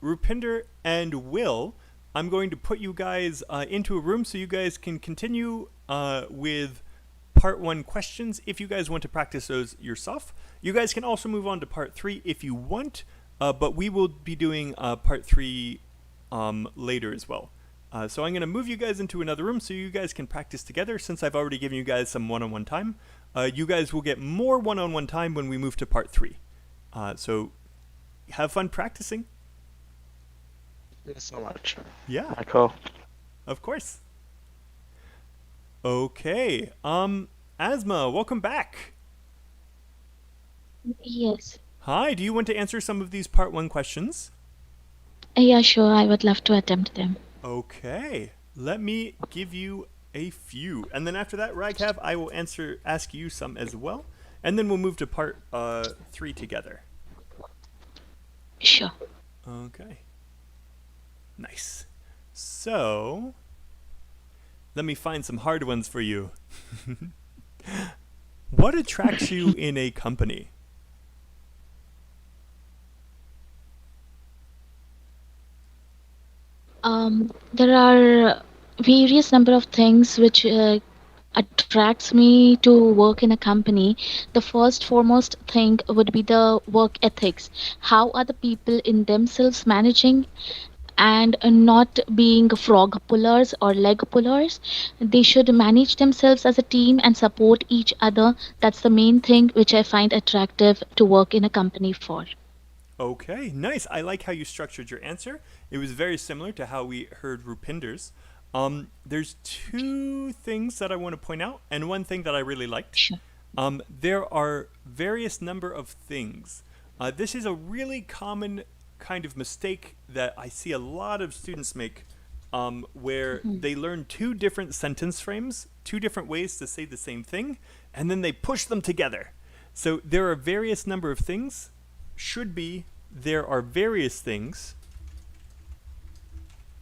Rupinder and Will, I'm going to put you guys into a room so you guys can continue with part 1 questions if you guys want to practice those yourself. You guys can also move on to part 3 if you want, but we will be doing part 3 later as well. So I'm going to move you guys into another room so you guys can practice together. Since I've already given you guys some one-on-one time, you guys will get more one-on-one time when we move to part 3. So have fun practicing. Thank you so much, Yeah, Michael. of course. Okay. Asma, welcome back. Yes. Hi, do you want to answer some of these part 1 questions? Yeah, sure. I would love to attempt them. Okay. Let me give you a few. And then after that, Raghav, I will ask you some as well. And then we'll move to part 3 together. Sure. Okay. Nice. So, let me find some hard ones for you. What attracts you in a company? There are various number of things which attracts me to work in a company. The first foremost thing would be the work ethics. How are the people in themselves managing and not being frog pullers or leg pullers? They should manage themselves as a team and support each other. That's the main thing which I find attractive to work in a company for. Okay, nice. I like how you structured your answer. It was very similar to how we heard Rupinder's. There's 2 things that I want to point out, and one thing that I really liked. Sure. There are various number of things. This is a really common kind of mistake that I see a lot of students make, where they learn 2 different sentence frames, 2 different ways to say the same thing, and then they push them together. So there are various number of things. Should be there are various things,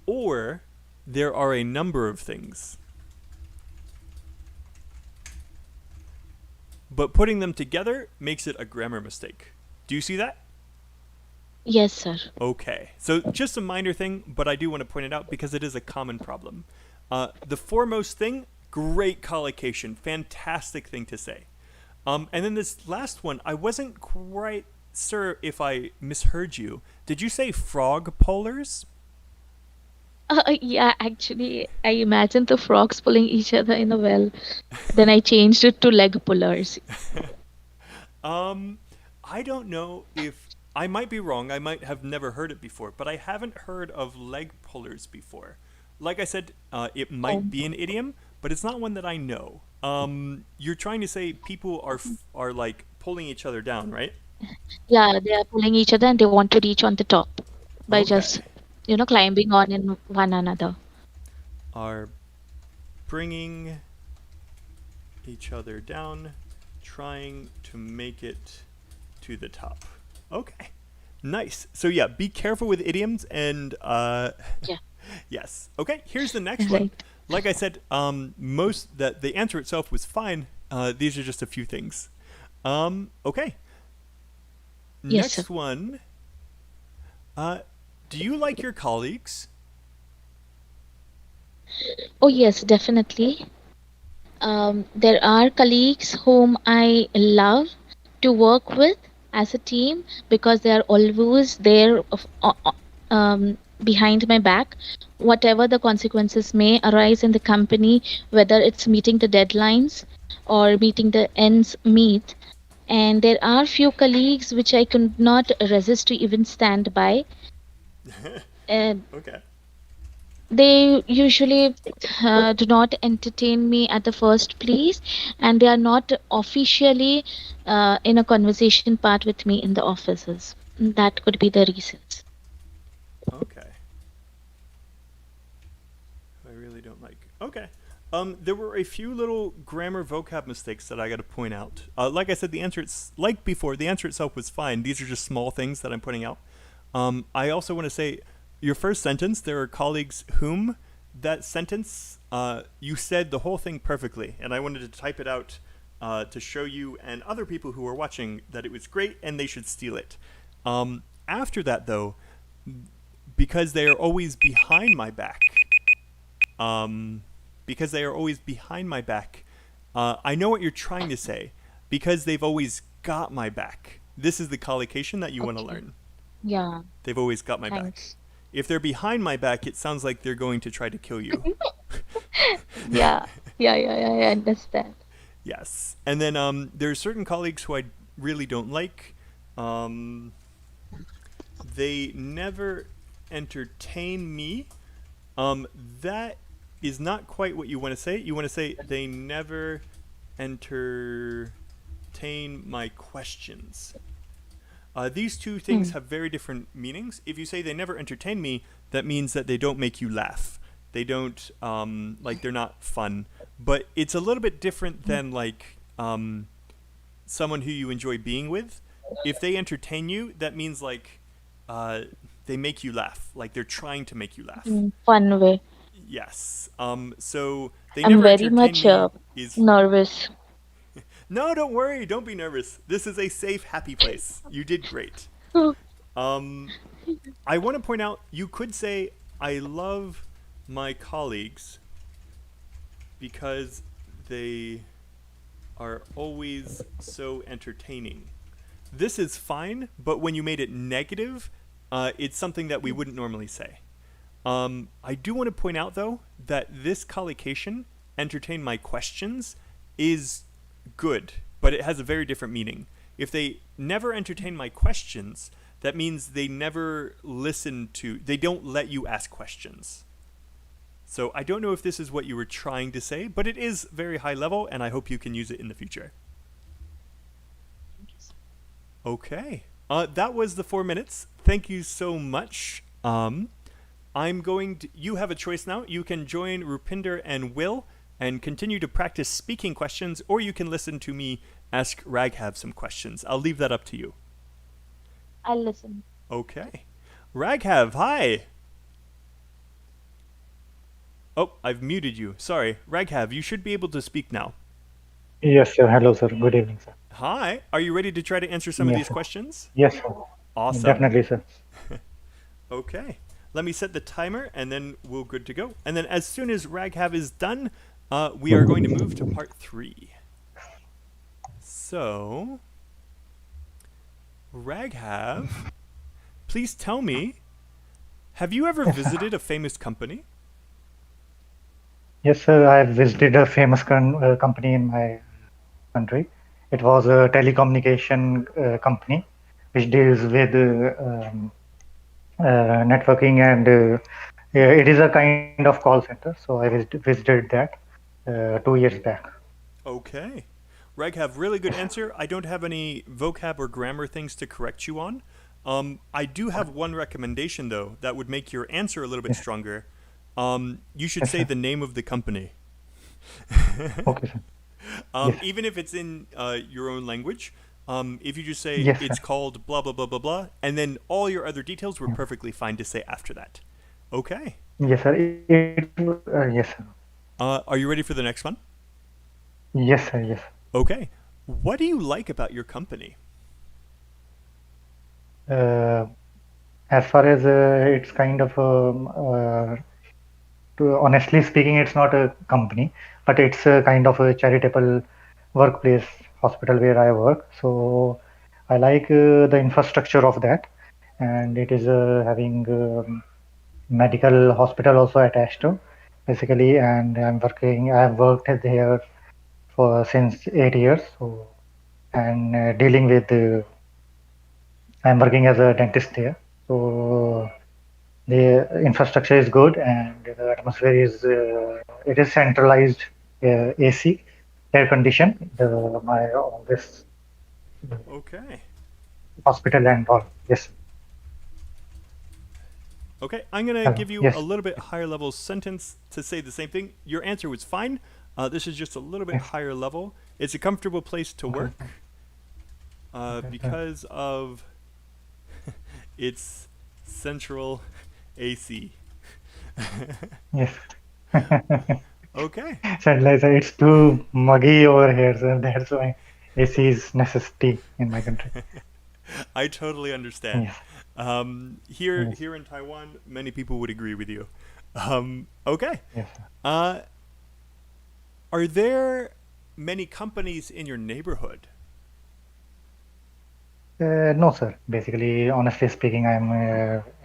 or there are a number of things. But putting them together makes it a grammar mistake. Do you see that? Yes, sir. Okay. So just a minor thing, but I do want to point it out because it is a common problem. The foremost thing, great collocation. Fantastic thing to say. And then this last one, I wasn't quite sure if I misheard you. Did you say frog pullers? Yeah, actually, I imagined the frogs pulling each other in a well. Then I changed it to leg pullers. I don't know if I might be wrong. I might have never heard it before, but I haven't heard of leg pullers before. Like I said, it might Oh, be an idiom, but it's not one that I know. You're trying to say people are like pulling each other down, right? yeah, they are pulling each other and they want to reach on the top by just, Okay. climbing on in one another. Are bringing each other down, trying to make it to the top. Okay. Nice. So yeah, be careful with idioms and Yeah, yes. Okay, here's the next one. right. Like I said, most that the answer itself was fine. These are just a few things. Okay. Yes, sir. Next one. Do you like your colleagues? Oh, yes, definitely. There are colleagues whom I love to work with as a team because they are always there behind my back. Whatever the consequences may arise in the company, whether it's meeting the deadlines or meeting the ends meet. And there are few colleagues which I could not resist to even stand by. Okay. They usually do not entertain me at the first place, and they are not officially in a conversation part with me in the offices. That could be the reasons. Okay. I really don't like. Okay. There were a few little grammar vocab mistakes that I got to point out. Like I said, the answer it's like before. The answer itself was fine. These are just small things that I'm pointing out. I also want to say, your first sentence. There are colleagues whom. That sentence, you said the whole thing perfectly, and I wanted to type it out to show you and other people who are watching that it was great and they should steal it. After that, though, because they are always behind my back. Because they are always behind my back. I know what you're trying to say. Because they've always got my back. This is the collocation that you want to Okay. learn. Yeah, They've always got my back. thanks. If they're behind my back, it sounds like they're going to try to kill you. Yeah, yeah, I understand. Yes. And then there are certain colleagues who I really don't like. They never entertain me. That is not quite what you want to say. You want to say they never entertain my questions. These two things have very different meanings. If you say they never entertain me, that means that they don't make you laugh. They don't, like, they're not fun. But it's a little bit different than, like, someone who you enjoy being with. If they entertain you, that means, like, they make you laugh. Like, they're trying to make you laugh. Fun way. Yes. So they I'm never very entertain much me is. nervous. No, don't worry. Don't be nervous. This is a safe, happy place. You did great. I want to point out, you could say, I love my colleagues because they are always so entertaining. This is fine, but when you made it negative, it's something that we wouldn't normally say. I do want to point out, though, that this collocation, entertain my questions, is good, but it has a very different meaning. If they never entertain my questions, that means they never listen to, they don't let you ask questions. So I don't know if this is what you were trying to say, but it is very high level, and I hope you can use it in the future. Okay. That was the 4 minutes. Thank you so much. I'm going to, you have a choice now. You can join Rupinder and Will and continue to practice speaking questions, or you can listen to me ask Raghav some questions. I'll leave that up to you. I'll listen. Okay. Raghav, hi. Oh, I've muted you. Sorry. Raghav, you should be able to speak now. Yes, sir. Hello, sir. Good evening, sir. Hi. Are you ready to try to answer some of Yes, these sir. questions? Yes, sir. Awesome. Definitely, sir. Okay. Let me set the timer, and then we're good to go. And then as soon as Raghav is done, we are going to move to part 3. So, Raghav, please tell me, have you ever visited a famous company? Yes, sir. I have visited a famous company in my country. It was a telecommunication company which deals with networking, and it is a kind of call center. So I visited that 2 years back. Okay. Raghav, really good answer. I don't have any vocab or grammar things to correct you on. I do have one recommendation, though, that would make your answer a little bit stronger. You should Yes, say sir. the name of the company. Okay, sir. Yes. Even if it's in your own language, if you just say Yes, it's sir. called blah, blah, blah, blah, blah, and then all your other details were perfectly fine to say after that. Okay. Yes, sir. Yes, sir. Are you ready for the next one? Yes, sir. Yes. Okay. What do you like about your company? as far as it's kind of honestly speaking, it's not a company, but it's a kind of a charitable workplace hospital where I work. So I like the infrastructure of that, and it is having medical hospital also attached to basically. And I've worked there for since 8 years. So and dealing with I'm working as a dentist there. So the infrastructure is good and the atmosphere is it is centralized AC, air conditioned. My this Okay. hospital and all. Yes. Okay, I'm going to Hello. give you Yes. a little bit higher level sentence to say the same thing. Your answer was fine. This is just a little bit Yes. higher level. It's a comfortable place to Okay. work because of its central AC. Yes. Okay. Sadly, it's too muggy over here, so that's why AC is necessity in my country. I totally understand. Yes. Here Yes. in Taiwan, many people would agree with you. Okay. Yes. Are there many companies in your neighborhood? No, sir. Basically, honestly speaking, I'm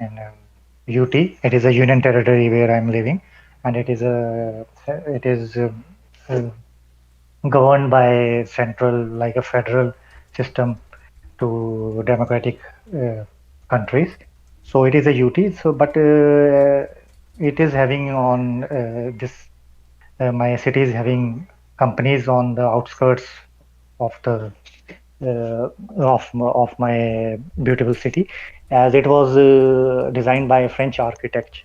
in UT. It is a union territory where I'm living, and it is uh, governed by central, like a federal system to democratic countries. So it is a UT. So, but it is having on this. My city is having companies on the outskirts of the of my beautiful city, as it was designed by a French architect.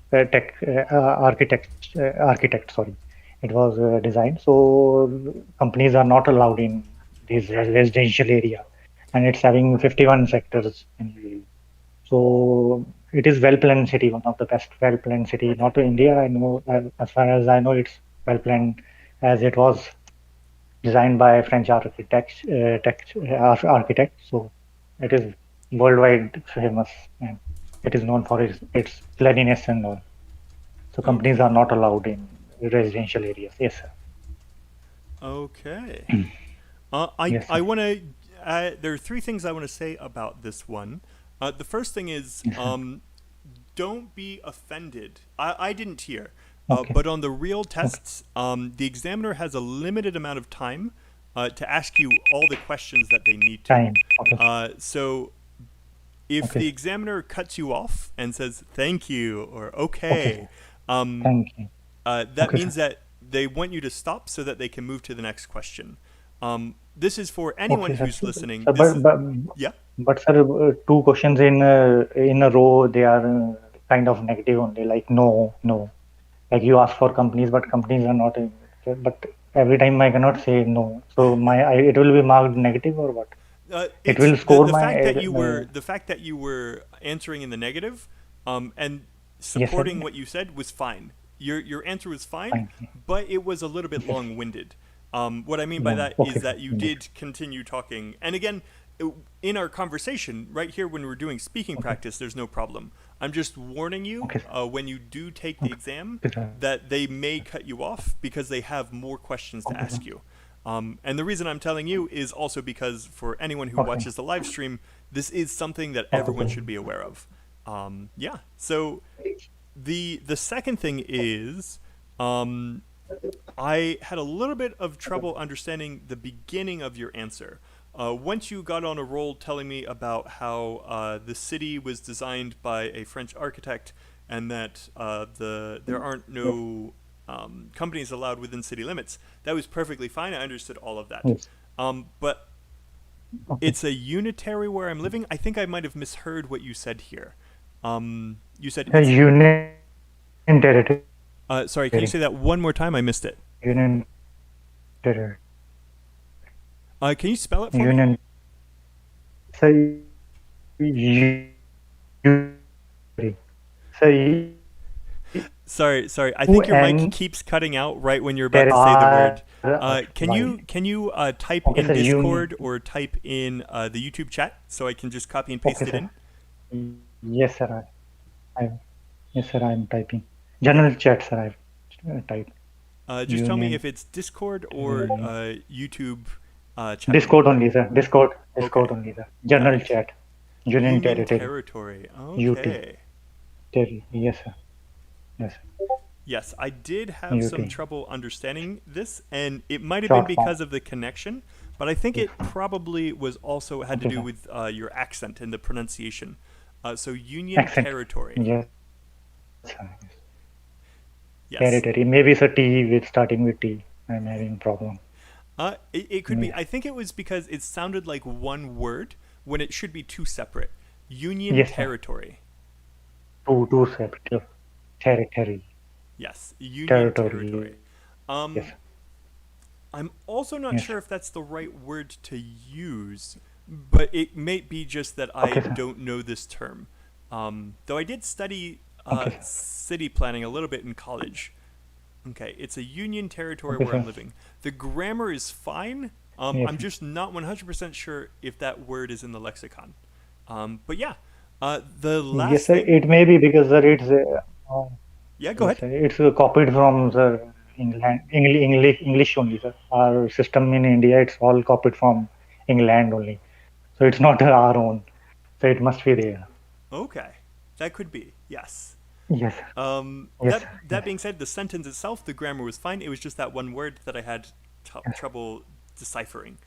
Sorry, it was designed. So companies are not allowed in this residential area, and it's having 51 sectors. So it is well planned city, one of the best well planned city. Not to India, I know. As far as I know, it's well planned as it was designed by French architect. So it is worldwide famous and it is known for its cleanliness and all. So companies are Okay. not allowed in residential areas. Yes, sir. Okay. Yes, I sir. want to. There are three things I want to say about this one. The first thing is, Yes, sir. don't be offended. I didn't hear, Okay. but on the real Okay. tests, the examiner has a limited amount of time to ask you all the questions that they need to. Time. Okay. So if Okay. the examiner cuts you off and says thank you or Okay, okay, sir. um, Thank you. that Okay, means sir. that they want you to stop so that they can move to the next question. This is for anyone Okay, sir. who's listening. Sir, This is yeah. but sir, two questions in a row, they are kind of negative only. Like no, no. Like you ask for companies, but companies are not in. But every time I cannot say no. So it will be marked negative or what? It It's will score the my fact that you were answering in the negative, and yes, sir. supporting what you said was fine. Your answer was fine, Fine. but it was a little bit Okay. long-winded. What I mean by No. that Okay, is sir. that you did continue talking, and again, in our conversation right here when we're doing speaking Okay. practice, there's no problem. I'm just warning you Okay, sir. when you do take the exam Okay, sir. that they may cut you off because they have more questions to Okay, sir. ask you. And the reason I'm telling you is also because for anyone who Okay. watches the live stream, this is something that Okay, everyone sir. should be aware of. Yeah. So the second thing is, I had a little bit of trouble understanding the beginning of your answer. Once you got on a roll telling me about how the city was designed by a French architect and that there aren't no companies allowed within city limits, that was perfectly fine. I understood all of that. Yes. But Okay. it's a unitary where I'm living. I think I might have misheard what you said here. You said A it's. union territory. Sorry, can you say that one more time? I missed it. Union territory. Can you spell it for me? Union. So you. So you. Sorry. I think your mic keeps cutting out right when you're about to say the word. Can you type Okay, in sir, Discord or type in the YouTube chat so I can just copy and paste Okay, it in? sir. Yes, sir. I yes, sir. I'm typing. General chat, sir. I've typed. Just tell me Union if it's Discord or YouTube chat Discord window. only, sir. Discord Okay, only, sir. got General it. chat. Union Union territory. territory. UT. Okay. Yes, sir. Yes. Yes, I did have some UT. trouble understanding this, and it might have been Short form. because of the connection, but I think Yes. it probably was also had to Okay, do sir. with your accent and the pronunciation. So Union Accent. territory. Yes, sir. Yes. Territory. Maybe it's a T with starting with T. I'm having problem. It could be. Yeah. I think it was because it sounded like one word when it should be two separate. Union Yes, sir. territory. Two separate. Territory. Yes, Union Territory. territory. Yes. I'm also not Yes. sure if that's the right word to use, but it may be just that I Okay, sir. don't know this term. Though I did study Okay, sir. city planning a little bit in college. Okay, it's a union territory Okay, where I'm sir. living. The grammar is fine. Yes, I'm sir. just not 100% sure if that word is in the lexicon. But yeah, the Yes, last sir. thing. It may be because sir, it's Yeah, go yes, ahead. sir. It's copied from the English only, sir. Our system in India, it's all copied from England only. So it's not our own. So it must be there. Okay, that could be. Yes. Yes. Yes. That being said, the sentence itself, the grammar was fine. It was just that one word that I had trouble deciphering.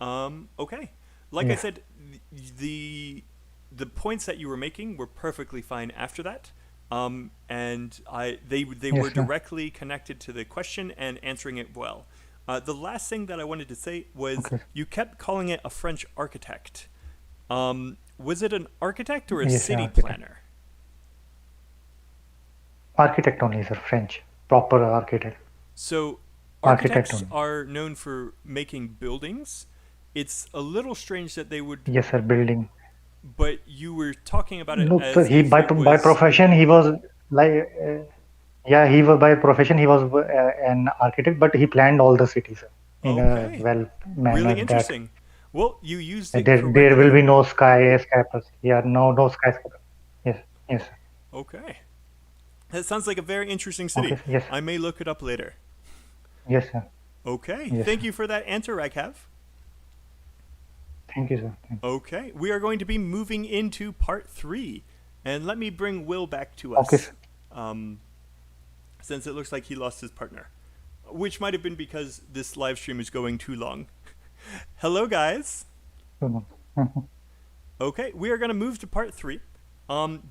Okay, like I Yes. said, the points that you were making were perfectly fine after that. And they were Yes, sir. directly connected to the question and answering it well. The last thing that I wanted to say was Okay. you kept calling it a French architect. Was it an architect or a Yes, sir, city architect. planner? Architect only, sir. French. Proper architect. So Architect architects only. are known for making buildings. It's a little strange that they would, Yes, sir. Building. but you were talking about it No, sir. as He if it by was profession he was like yeah, he was by profession he was an architect, but he planned all the cities in okay. a well manner Really that interesting. Well, you used it there will correctly. be no skyscrapers. Yeah, no skyscrapers. Yes, yes, sir. Okay. That sounds like a very interesting city. Okay, yes, I may look it up later. yes, sir. Okay. Yes, Thank sir. you for that answer, Raghav. Thank you, sir. Thank you. Okay. We are going to be moving into part 3. And let me bring Will back to us. Okay, sir. Since it looks like he lost his partner. Which might have been because this live stream is going too long. Hello, guys. Okay, we are going to move to part 3.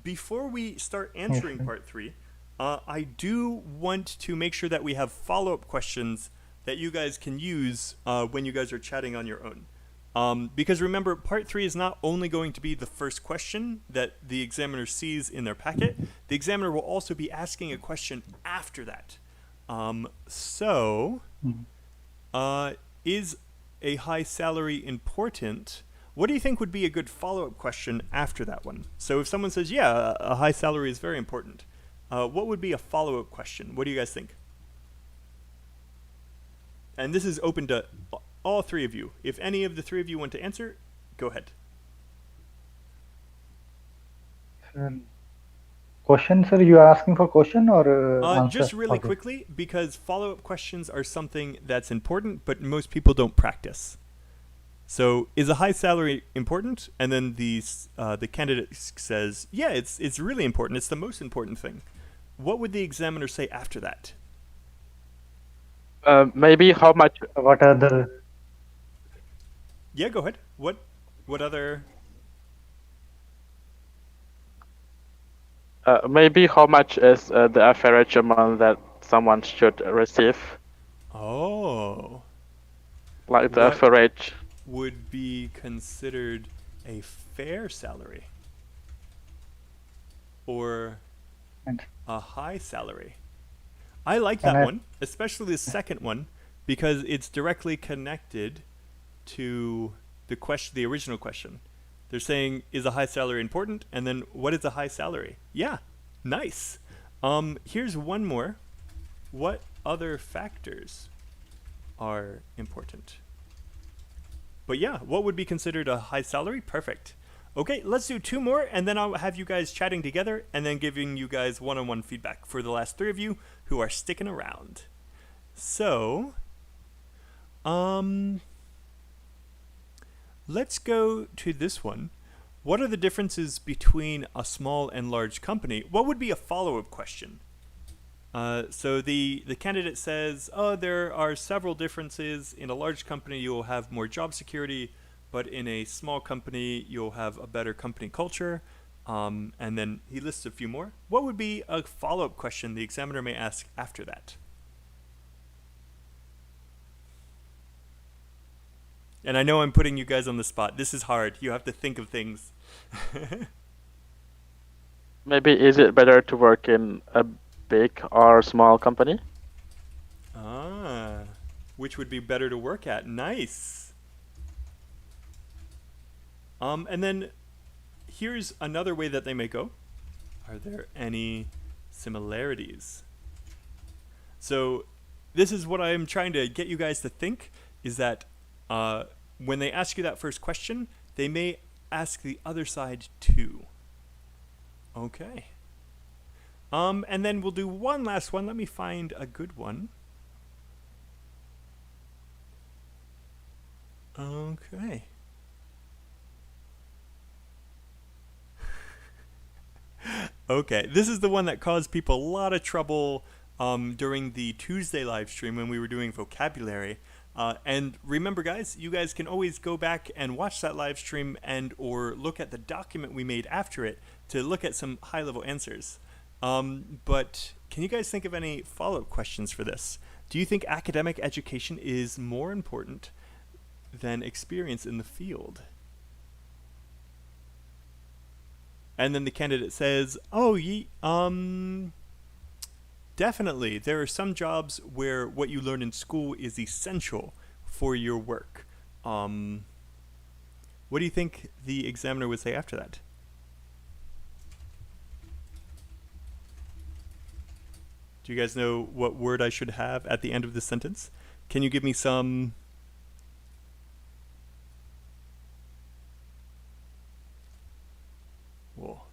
Before we start answering Yes, part 3, I do want to make sure that we have follow-up questions that you guys can use when you guys are chatting on your own. Because remember, part 3 is not only going to be the first question that the examiner sees in their packet, the examiner will also be asking a question after that. Is a high salary important? What do you think would be a good follow-up question after that one? So if someone says, yeah, a high salary is very important, what would be a follow-up question? What do you guys think? And this is open to all 3 of you. If any of the 3 of you want to answer, go ahead. Question, sir? You are asking for question or answer? Just really Okay. quickly, because follow-up questions are something that's important, but most people don't practice. So, is a high salary important? And then the candidate says, yeah, it's really important. It's the most important thing. What would the examiner say after that? Maybe how much? What other? Yeah, go ahead. What other? Maybe how much is the average amount that someone should receive? Oh. Like the What average. would be considered a fair salary? Or a high salary? I like that one, especially the second one, because it's directly connected to the original question. They're saying, is a high salary important? And then, what is a high salary? Yeah, nice. Here's one more. What other factors are important? But yeah, what would be considered a high salary? Perfect. Okay, let's do 2 more, and then I'll have you guys chatting together, and then giving you guys one-on-one feedback for the last 3 of you who are sticking around. So, let's go to this one. What are the differences between a small and large company? What would be a follow-up question? So the candidate says, oh, there are several differences. In a large company, you'll have more job security, but in a small company, you'll have a better company culture. And then he lists a few more. What would be a follow-up question the examiner may ask after that? And I know I'm putting you guys on the spot. This is hard. You have to think of things. Maybe is it better to work in a big or small company? Which would be better to work at? Nice. And then here's another way that they may go. Are there any similarities? So this is what I'm trying to get you guys to think, is that when they ask you that first question, they may ask the other side too. Okay. And then we'll do one last one. Let me find a good one. Okay. Okay, this is the one that caused people a lot of trouble during the Tuesday live stream when we were doing vocabulary. And remember, guys, you guys can always go back and watch that live stream and or look at the document we made after it to look at some high-level answers. But can you guys think of any follow-up questions for this? Do you think academic education is more important than experience in the field? And then the candidate says, oh, definitely. There are some jobs where what you learn in school is essential for your work. What do you think the examiner would say after that? Do you guys know what word I should have at the end of this sentence? Can you give me some... Whoa.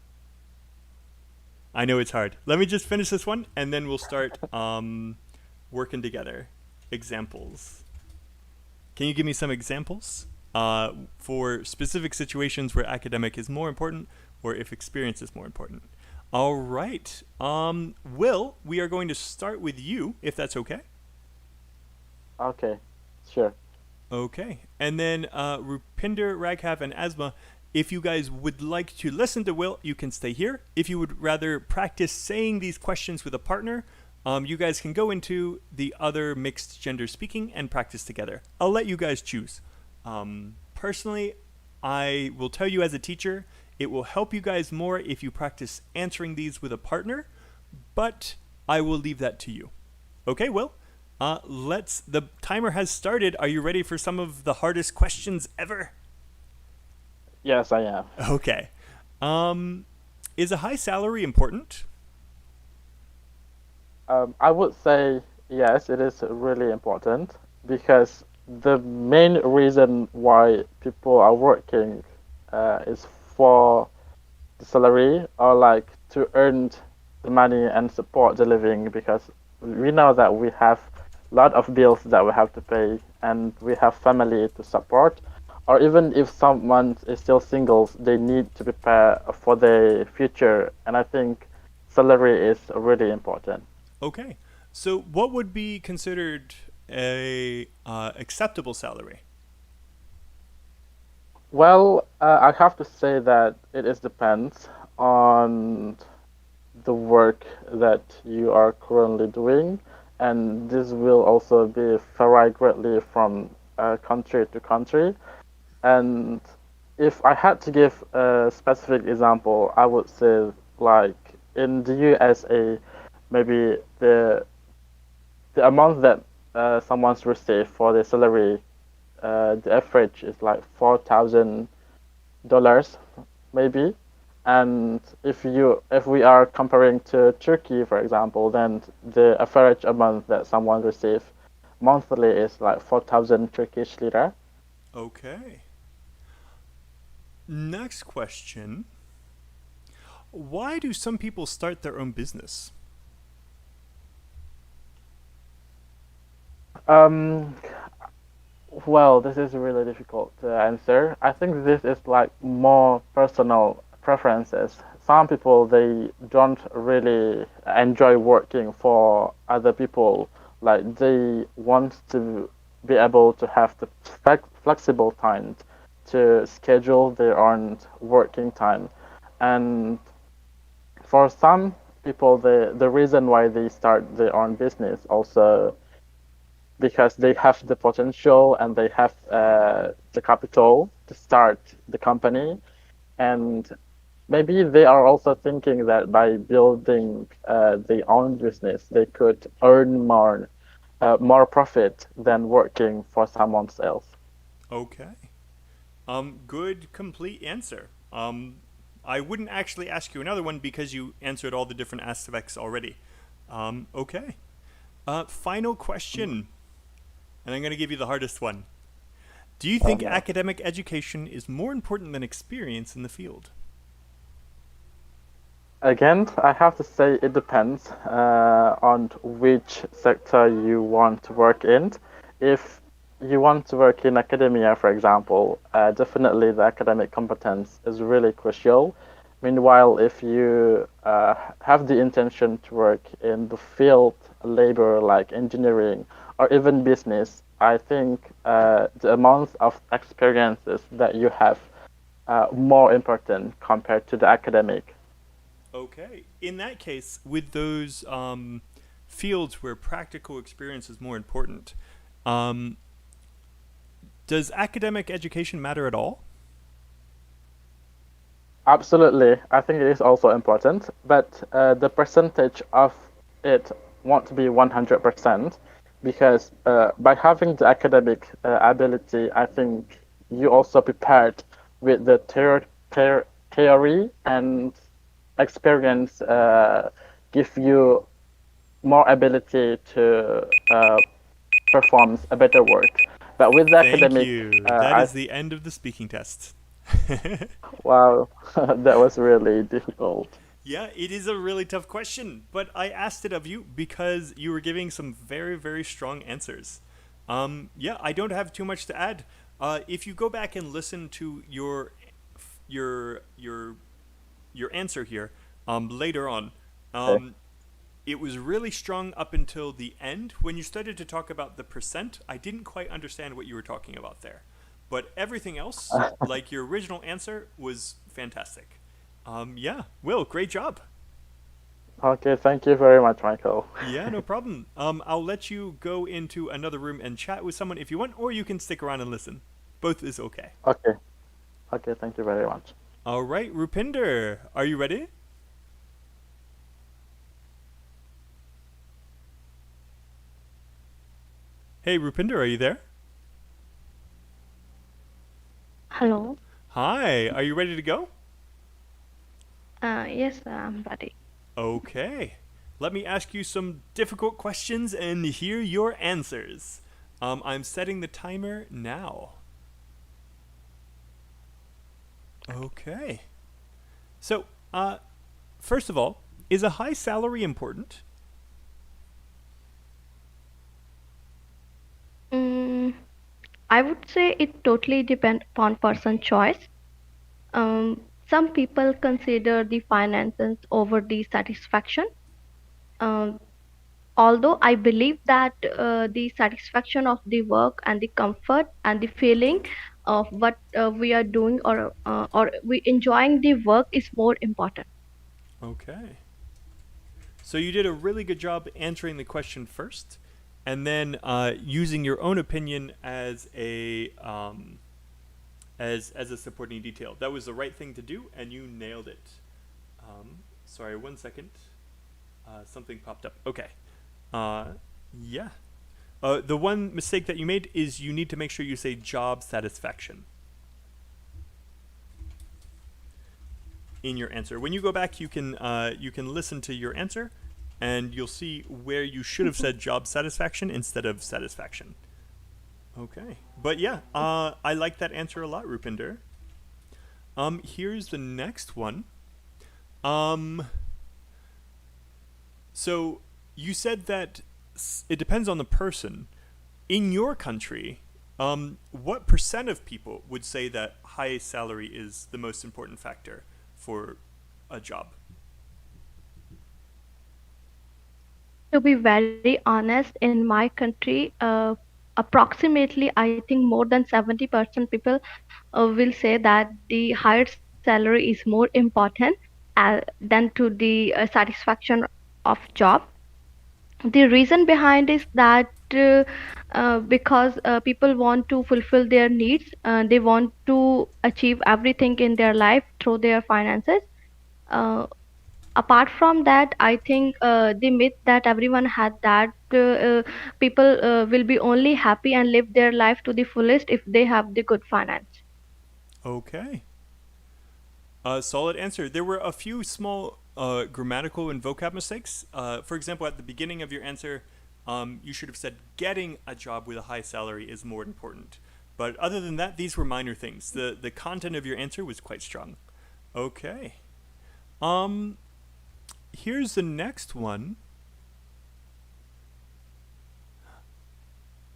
I know it's hard. Let me just finish this one, and then we'll start working together. Examples. Can you give me some examples for specific situations where academic is more important, or if experience is more important? All right. Will, we are going to start with you, if that's okay. Okay, sure. Okay. And then Rupinder, Raghav, and Asma, if you guys would like to listen to Will, you can stay here. If you would rather practice saying these questions with a partner, you guys can go into the other mixed gender speaking and practice together. I'll let you guys choose. Personally, I will tell you as a teacher, it will help you guys more if you practice answering these with a partner, but I will leave that to you. Okay, Will? The timer has started. Are you ready for some of the hardest questions ever? Yes, I am. Okay. Is a high salary important? I would say yes, it is really important, because the main reason why people are working is for the salary, or like to earn the money and support the living, because we know that we have a lot of bills that we have to pay, and we have family to support. Or even if someone is still single, they need to prepare for their future, and I think salary is really important. Okay. So what would be considered a acceptable salary? Well, I have to say that it depends on the work that you are currently doing, and this will also be vary greatly from country to country. And if I had to give a specific example, I would say, like in the USA, maybe the amount that someone's received for their salary, the average is like $4,000 maybe. And if we are comparing to Turkey, for example, then the average amount that someone receives monthly is like 4,000 Turkish lira. Okay. Next question. Why do some people start their own business? Well, this is really difficult to answer. I think this is like more personal preferences. Some people they don't really enjoy working for other people. Like they want to be able to have the flexible time to schedule their own working time. And for some people, the reason why they start their own business also because they have the potential and they have the capital to start the company. And maybe they are also thinking that by building their own business, they could earn more profit than working for someone else. Okay. Good, complete answer. I wouldn't actually ask you another one because you answered all the different aspects already. Okay. Final question. And I'm going to give you the hardest one. Do you think academic education is more important than experience in the field? Again, I have to say it depends on which sector you want to work in. If you want to work in academia, for example, definitely the academic competence is really crucial. Meanwhile, if you have the intention to work in the field labor like engineering or even business, I think the amount of experiences that you have more important compared to the academic. Okay. In that case, with those fields where practical experience is more important, does academic education matter at all? Absolutely, I think it is also important, but the percentage of it won't be 100% because by having the academic ability, I think you also prepared with the theory and experience give you more ability to perform a better work. But with the Thank academic, you. That is the end of the speaking test. wow, that was really difficult. Yeah, it is a really tough question, but I asked it of you because you were giving some very, very strong answers. Yeah, I don't have too much to add. If you go back and listen to your answer here later on, Okay. it was really strong up until the end. When you started to talk about the percent, I didn't quite understand what you were talking about there. But everything else, like your original answer, was fantastic. Yeah, Will, great job. Okay, thank you very much, Michael. Yeah, no problem. I'll let you go into another room and chat with someone if you want, or you can stick around and listen. Both is okay. Okay. Okay, thank you very much. All right, Rupinder, are you ready? Hey, Rupinder, are you there? Hello. Hi, are you ready to go? Yes, I'm ready. Okay. Let me ask you some difficult questions and hear your answers. I'm setting the timer now. Okay. So, first of all, is a high salary important? Mm, I would say it totally depends upon person choice. Some people consider the finances over the satisfaction. Um, Although I believe that the satisfaction of the work and the comfort and the feeling of what we are doing or we enjoying the work is more important. Okay. So you did a really good job answering the question first, and then using your own opinion as a supporting detail. That was the right thing to do, and you nailed it. Sorry, 1 second. Something popped up. Okay. Yeah. The one mistake that you made is you need to make sure you say job satisfaction in your answer. When you go back, you can listen to your answer, and you'll see where you should have said job satisfaction instead of satisfaction. Okay. But yeah, I like that answer a lot, Rupinder. Here's the next one. So you said that it depends on the person. In your country, what percent of people would say that high salary is the most important factor for a job? To be very honest, in my country, approximately I think more than 70% people will say that the higher salary is more important than to the satisfaction of job. The reason behind is that because people want to fulfill their needs, they want to achieve everything in their life through their finances. Uh, Apart from that, I think the myth that everyone had that people will be only happy and live their life to the fullest if they have the good finance. Okay. Solid answer. There were a few small grammatical and vocab mistakes. For example, at the beginning of your answer, you should have said getting a job with a high salary is more important. But other than that, these were minor things. The content of your answer was quite strong. Okay. Here's the next one.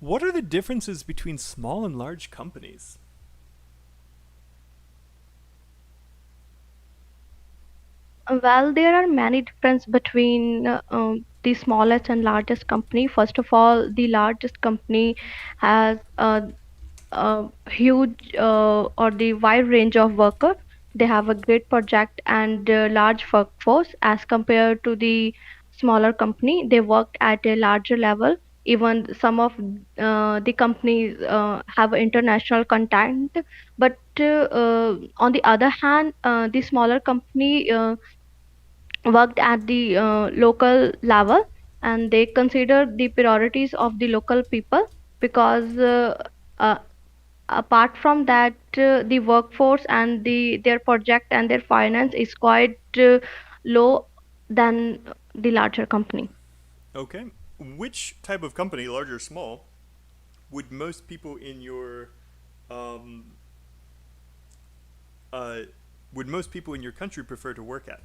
What are the differences between small and large companies? Well, there are many differences between the smallest and largest company. First of all, the largest company has a huge or the wide range of workers. They have a great project and large workforce as compared to the smaller company. They work at a larger level. Even some of the companies have international content, but on the other hand, the smaller company worked at the local level, and they consider the priorities of the local people because uh, apart from that the workforce and their project and their finance is quite low than the larger company. Okay. Which type of company, large or small, would most people in your um, uh, would most people in your country prefer to work at?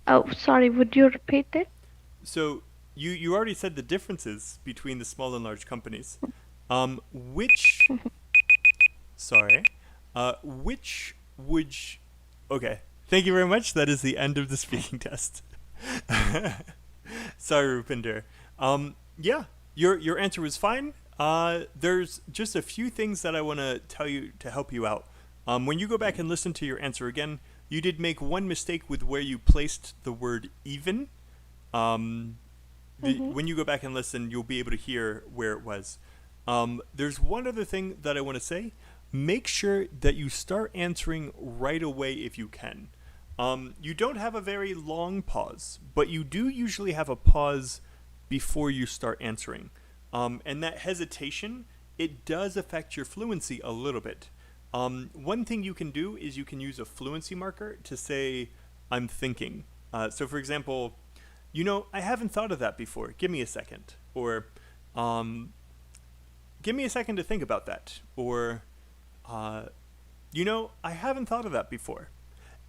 Oh, sorry, would you repeat it? So you already said the differences between the small and large companies. Which sorry, which would okay. Thank you very much. That is the end of the speaking test. Sorry, Rupinder. Yeah, your answer was fine. There's just a few things that I want to tell you to help you out. When you go back and listen to your answer again, you did make one mistake with where you placed the word even. Um, Mm-hmm. when you go back and listen, you'll be able to hear where it was. There's one other thing that I want to say. Make sure that you start answering right away if you can. You don't have a very long pause, but you do usually have a pause before you start answering. And that hesitation, it does affect your fluency a little bit. One thing you can do is you can use a fluency marker to say, I'm thinking. So, for example, I haven't thought of that before. Give me a second. Or, give me a second to think about that. Or, I haven't thought of that before.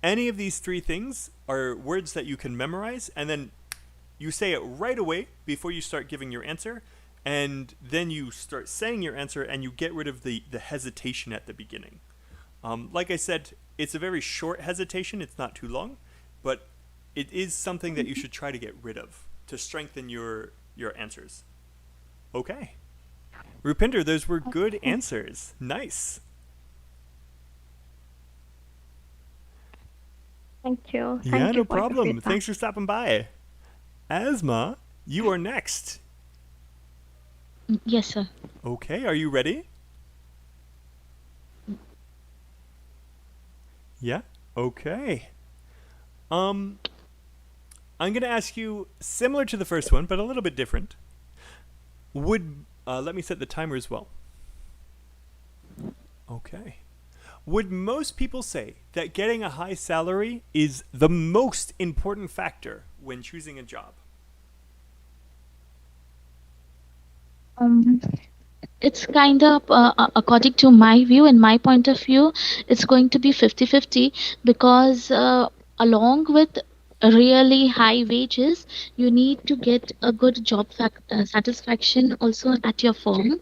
Any of these three things are words that you can memorize, and then you say it right away before you start giving your answer, and then you start saying your answer, and you get rid of the hesitation at the beginning. Like I said, it's a very short hesitation. It's not too long, but it is something that you should try to get rid of to strengthen your answers. Okay. Rupinder, those were good answers. Nice. Thank you. Yeah, Thank no you for your problem. feedback. Thanks for stopping by. Asma, you are next. Yes, sir. Okay, are you ready? Yeah? Okay. I'm going to ask you similar to the first one, but a little bit different. Let me set the timer as well. Okay. Would most people say that getting a high salary is the most important factor when choosing a job? Um, It's kind of, according to my view and my point of view, it's going to be 50-50 because along with really high wages, you need to get a good satisfaction also at your firm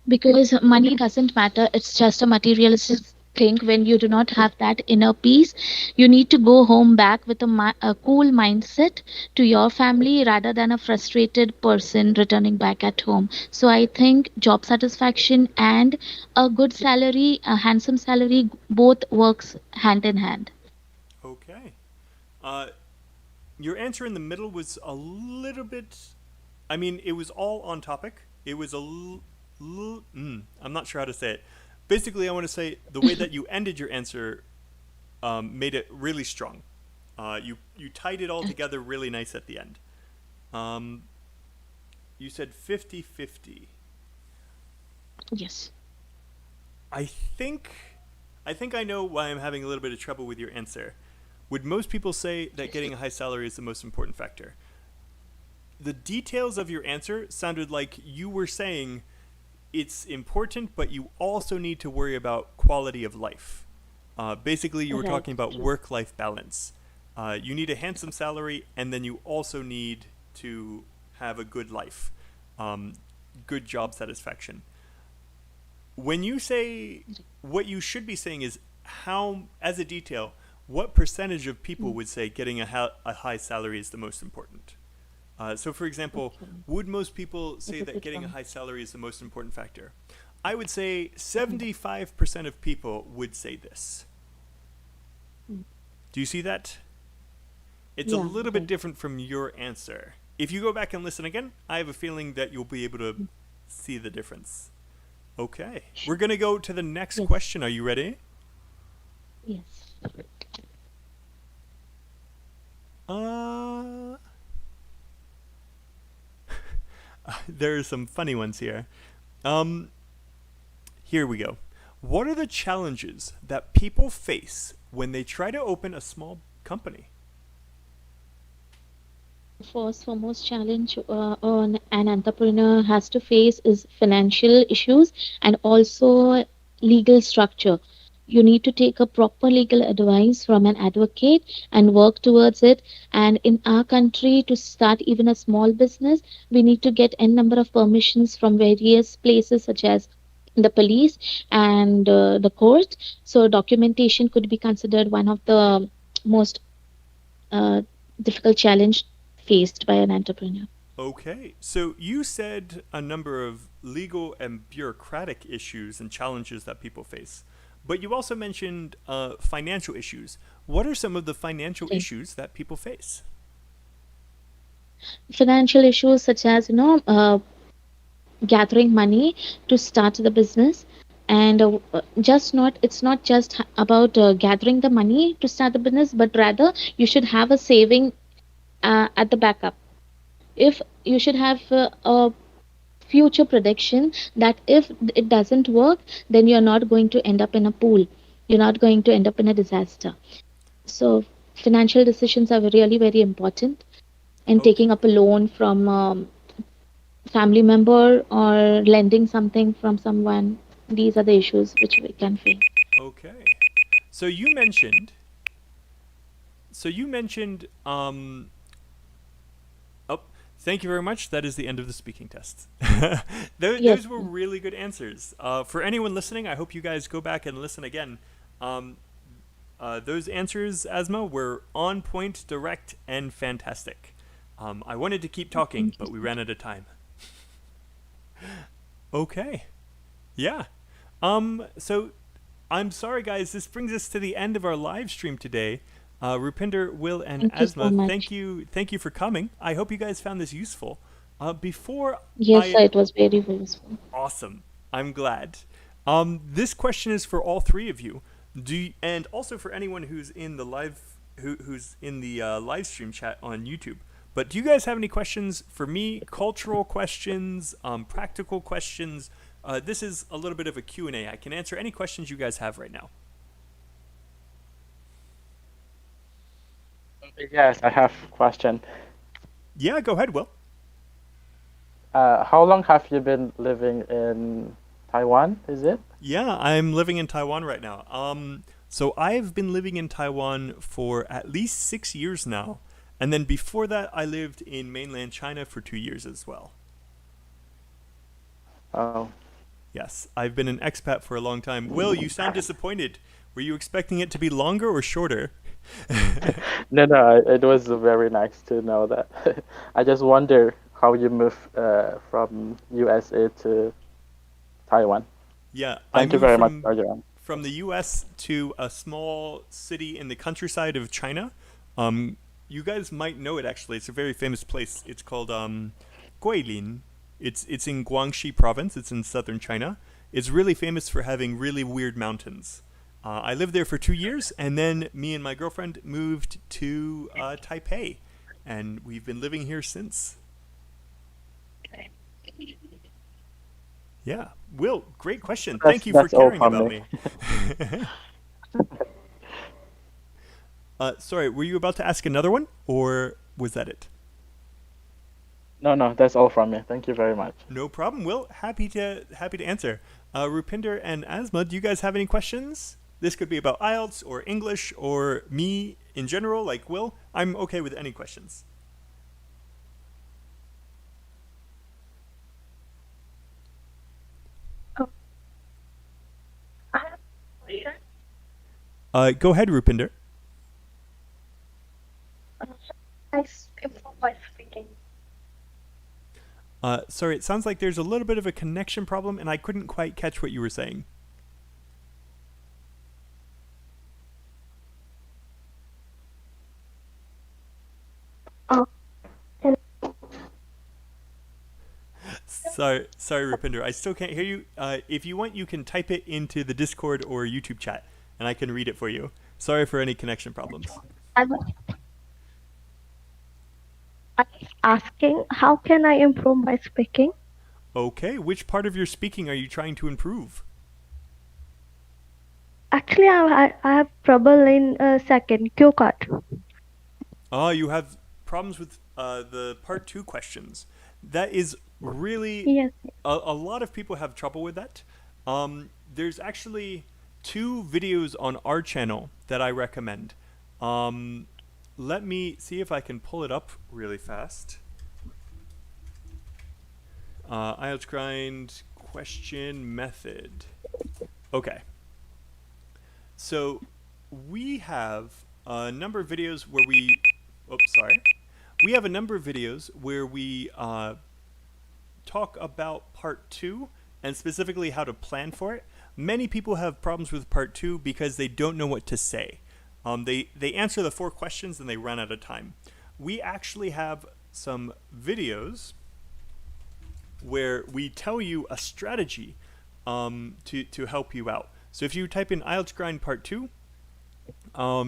because money doesn't matter. It's just a materialistic thing. When you do not have that inner peace, you need to go home back with a cool mindset to your family rather than a frustrated person returning back at home. So I think job satisfaction and a good salary, a handsome salary, both works hand in hand. Okay. Uh, your answer in the middle was a little bit. I mean, it was all on topic. It was I'm not sure how to say it. Basically, I want to say the way that you ended your answer made it really strong. You tied it all together really nice at the end. Um, you said 50-50. Yes. I think I know why I'm having a little bit of trouble with your answer. Would most people say that getting a high salary is the most important factor? The details of your answer sounded like you were saying it's important, but you also need to worry about quality of life. Basically, you were Right. talking about work-life balance. You need a handsome salary, and then you also need to have a good life, good job satisfaction. When you say what you should be saying is how, as a detail, what percentage of people would say getting a high salary is the most important? So, for example, Okay. would most people say a that good getting a point. high salary is the most important factor? I would say 75% of people would say this. Mm. Do you see that? It's a Yeah. little bit Right. different from your answer. If you go back and listen again, I have a feeling that you'll be able to see the difference. Okay. We're going to go to the next Yes. question. Are you ready? Yes. Uh, there are some funny ones here. Here we go. What are the challenges that people face when they try to open a small company? First foremost challenge on an entrepreneur has to face is financial issues and also legal structure. You need to take a proper legal advice from an advocate and work towards it. And in our country, to start even a small business, we need to get n number of permissions from various places such as the police and the court. So documentation could be considered one of the most uh, difficult challenge faced by an entrepreneur. Okay, so you said a number of legal and bureaucratic issues and challenges that people face, but you also mentioned financial issues. What are some of the financial Okay. issues that people face? Financial issues such as gathering money to start the business, and just not it's not just about gathering the money to start the business, but rather you should have a saving at the backup. If you should have a future prediction that if it doesn't work, then you're not going to end up in a pool. You're not going to end up in a disaster. So financial decisions are really very important, and Okay, taking up a loan from family member or lending something from someone. These are the issues which we can face. okay. So you mentioned. So you mentioned. Oh, thank you very much. That is the end of the speaking test. Yes. Those were really good answers. For anyone listening, I hope you guys go back and listen again. Um, those answers, Asma, were on point, direct, and fantastic. I wanted to keep talking, Thank you but we so ran much. out of time. Okay. Yeah. So I'm sorry, guys. This brings us to the end of our live stream today. Rupinder, Will, and Thank you so Asma, much. thank you for coming. I hope you guys found this useful. Before Yes, I sir, it was very, very useful. Awesome. I'm glad. This question is for all three of you. And also for anyone who's in the who's in the live stream chat on YouTube. But do you guys have any questions for me? Cultural questions, practical questions. This is a little bit of a Q&A. I can answer any questions you guys have right now. Yes, I have a question. Yeah, go ahead, Will. How long have you been living in Taiwan, is it? Yeah, I'm living in Taiwan right now. So I've been living in Taiwan for at least 6 years now. And then before that, I lived in mainland China for 2 years as well. Oh, Yes, I've been an expat for a long time. Will, you sound disappointed. Were you expecting it to be longer or shorter? no, it was very nice to know that. I just wonder how you moved from USA to Taiwan. Yeah, I Thank you moved very much, Arjan. from the US to a small city in the countryside of China. You guys might know it actually. It's a very famous place. It's called Guilin. It's in Guangxi province. It's in southern China. It's really famous for having really weird mountains. I lived there for 2 years, and then me and my girlfriend moved to Taipei, and we've been living here since. Yeah, Will, great question. Thank you for That's all caring from about me. me. Sorry, were you about to ask another one, or was that it? No, that's all from me. Thank you very much. No problem, Will. Happy to answer. Rupinder and Asma, do you guys have any questions? This could be about IELTS or English or me in general, like Will. I'm okay with any questions. I have a question. Go ahead, Rupinder. I improve by speaking. Sorry, it sounds like there's a little bit of a connection problem, and I couldn't quite catch what you were saying. Uh, can Sorry, Rupinder. I still can't hear you. If you want, you can type it into the Discord or YouTube chat, and I can read it for you. Sorry for any connection problems. I was asking, how can I improve my speaking? Okay, which part of your speaking are you trying to improve? Actually, I have trouble in second Q cut. You have problems with the part 2 questions. That is really Yes. a lot of people have trouble with that. There's actually 2 videos on our channel that I recommend. Let me see if I can pull it up really fast. IELTS Grind question method. Okay. So we have a number of videos where we... Oops, sorry. We have a number of videos where we talk about part 2 and specifically how to plan for it. Many people have problems with part 2 because they don't know what to say. They answer the 4 questions and they run out of time. We actually have some videos where we tell you a strategy to help you out. So if you type in IELTS Grind Part 2,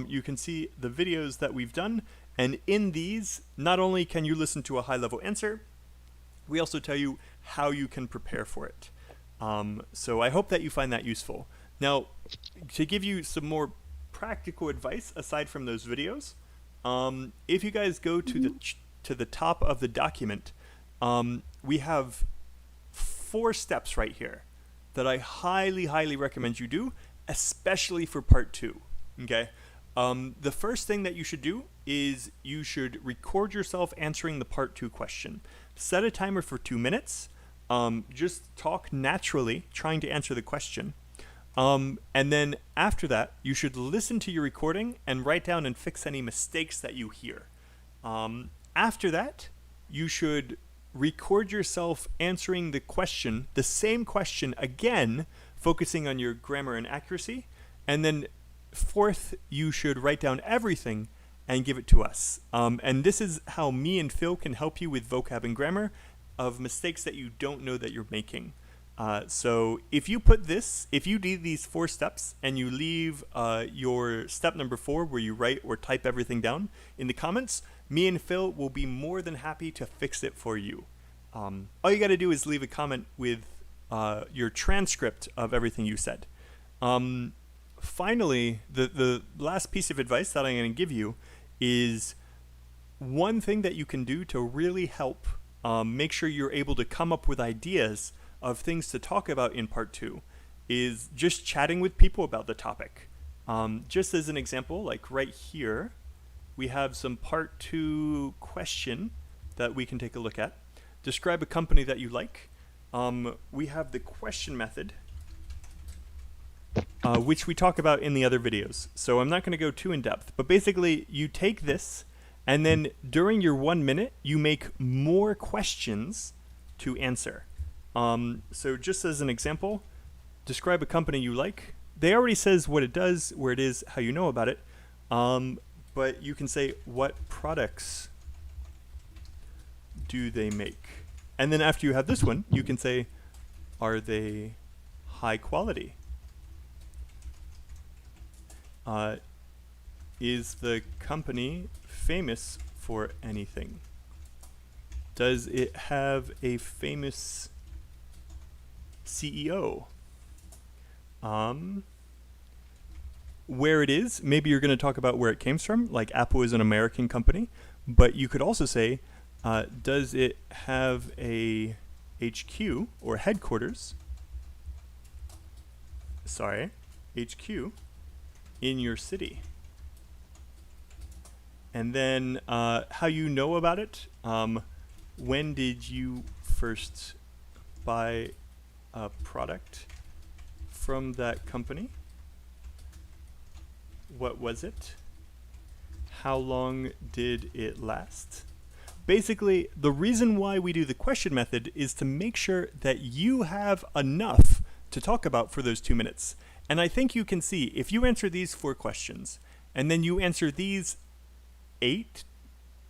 you can see the videos that we've done. And in these, not only can you listen to a high-level answer, we also tell you how you can prepare for it. So I hope that you find that useful. Now, to give you some more practical advice aside from those videos, if you guys go to the top of the document, we have 4 steps right here that I highly recommend you do, especially for part 2. Okay. The first thing that you should do is you should record yourself answering the part 2 question. Set a timer for 2 minutes. Just talk naturally, trying to answer the question. And then after that, you should listen to your recording and write down and fix any mistakes that you hear. After that, you should record yourself answering the question, the same question again, focusing on your grammar and accuracy. And then fourth, you should write down everything and give it to us. And this is how me and Phil can help you with vocab and grammar of mistakes that you don't know that you're making. So if you do these 4 steps and you leave your step number 4 where you write or type everything down in the comments, me and Phil will be more than happy to fix it for you. All you got to do is leave a comment with your transcript of everything you said. Finally, the last piece of advice that I'm going to give you is one thing that you can do to really help make sure you're able to come up with ideas of things to talk about in part 2 is just chatting with people about the topic. Just as an example, like right here, we have some part 2 question that we can take a look at. Describe a company that you like. We have the question method, which we talk about in the other videos. So I'm not going to go too in depth, but basically you take this and then during your 1 minute, you make more questions to answer. So just as an example, describe a company you like. They already says what it does, where it is, how you know about it. But you can say, what products do they make? And then after you have this one, you can say, are they high quality? Is the company famous for anything? Does it have a famous CEO? Where it is, maybe you're going to talk about where it came from, like Apple is an American company, but you could also say, does it have a HQ or headquarters? Sorry, HQ in your city. And then how you know about it. When did you first buy a product from that company? What was it? How long did it last? Basically, the reason why we do the question method is to make sure that you have enough to talk about for those 2 minutes. And I think you can see, if you answer these 4 questions, and then you answer these 8,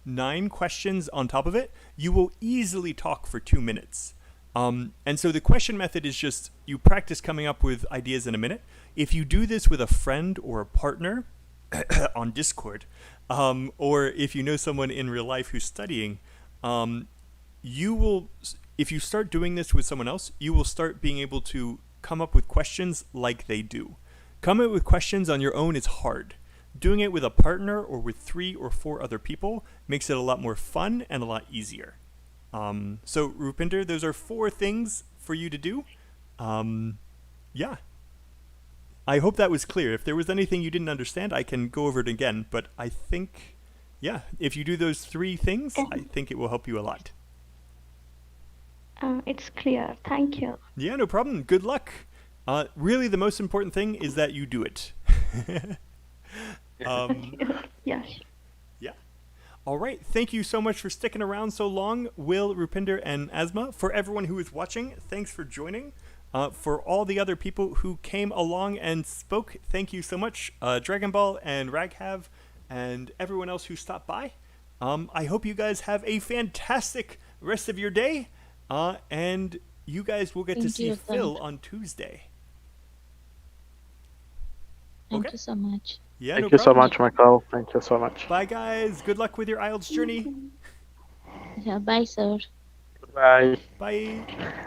9 questions on top of it, you will easily talk for 2 minutes. And so the question method is just, you practice coming up with ideas in a minute. If you do this with a friend or a partner on Discord, or if you know someone in real life who's studying, you will, if you start doing this with someone else, you will start being able to come up with questions like they do. Coming up with questions on your own is hard. Doing it with a partner or with 3 or 4 other people makes it a lot more fun and a lot easier. So Rupinder, those are 4 things for you to do. Yeah. I hope that was clear. If there was anything you didn't understand, I can go over it again. But I think, yeah, if you do those 3 things, I think it will help you a lot. It's clear. Thank you. Yeah, no problem. Good luck. Really, the most important thing is that you do it. Yes. Yeah. All right. Thank you so much for sticking around so long, Will, Rupinder, and Asma. For everyone who is watching, thanks for joining. For all the other people who came along and spoke, thank you so much. Dragon Ball and Raghav and everyone else who stopped by. I hope you guys have a fantastic rest of your day. And you guys will get to Thank see you, Phil Phil. on Tuesday. Thank Okay. you so much. Yeah, Thank no you so problem. much, Michael. Thank you so much. Bye, guys. Good luck with your IELTS journey. Yeah, bye, sir. Bye. Bye.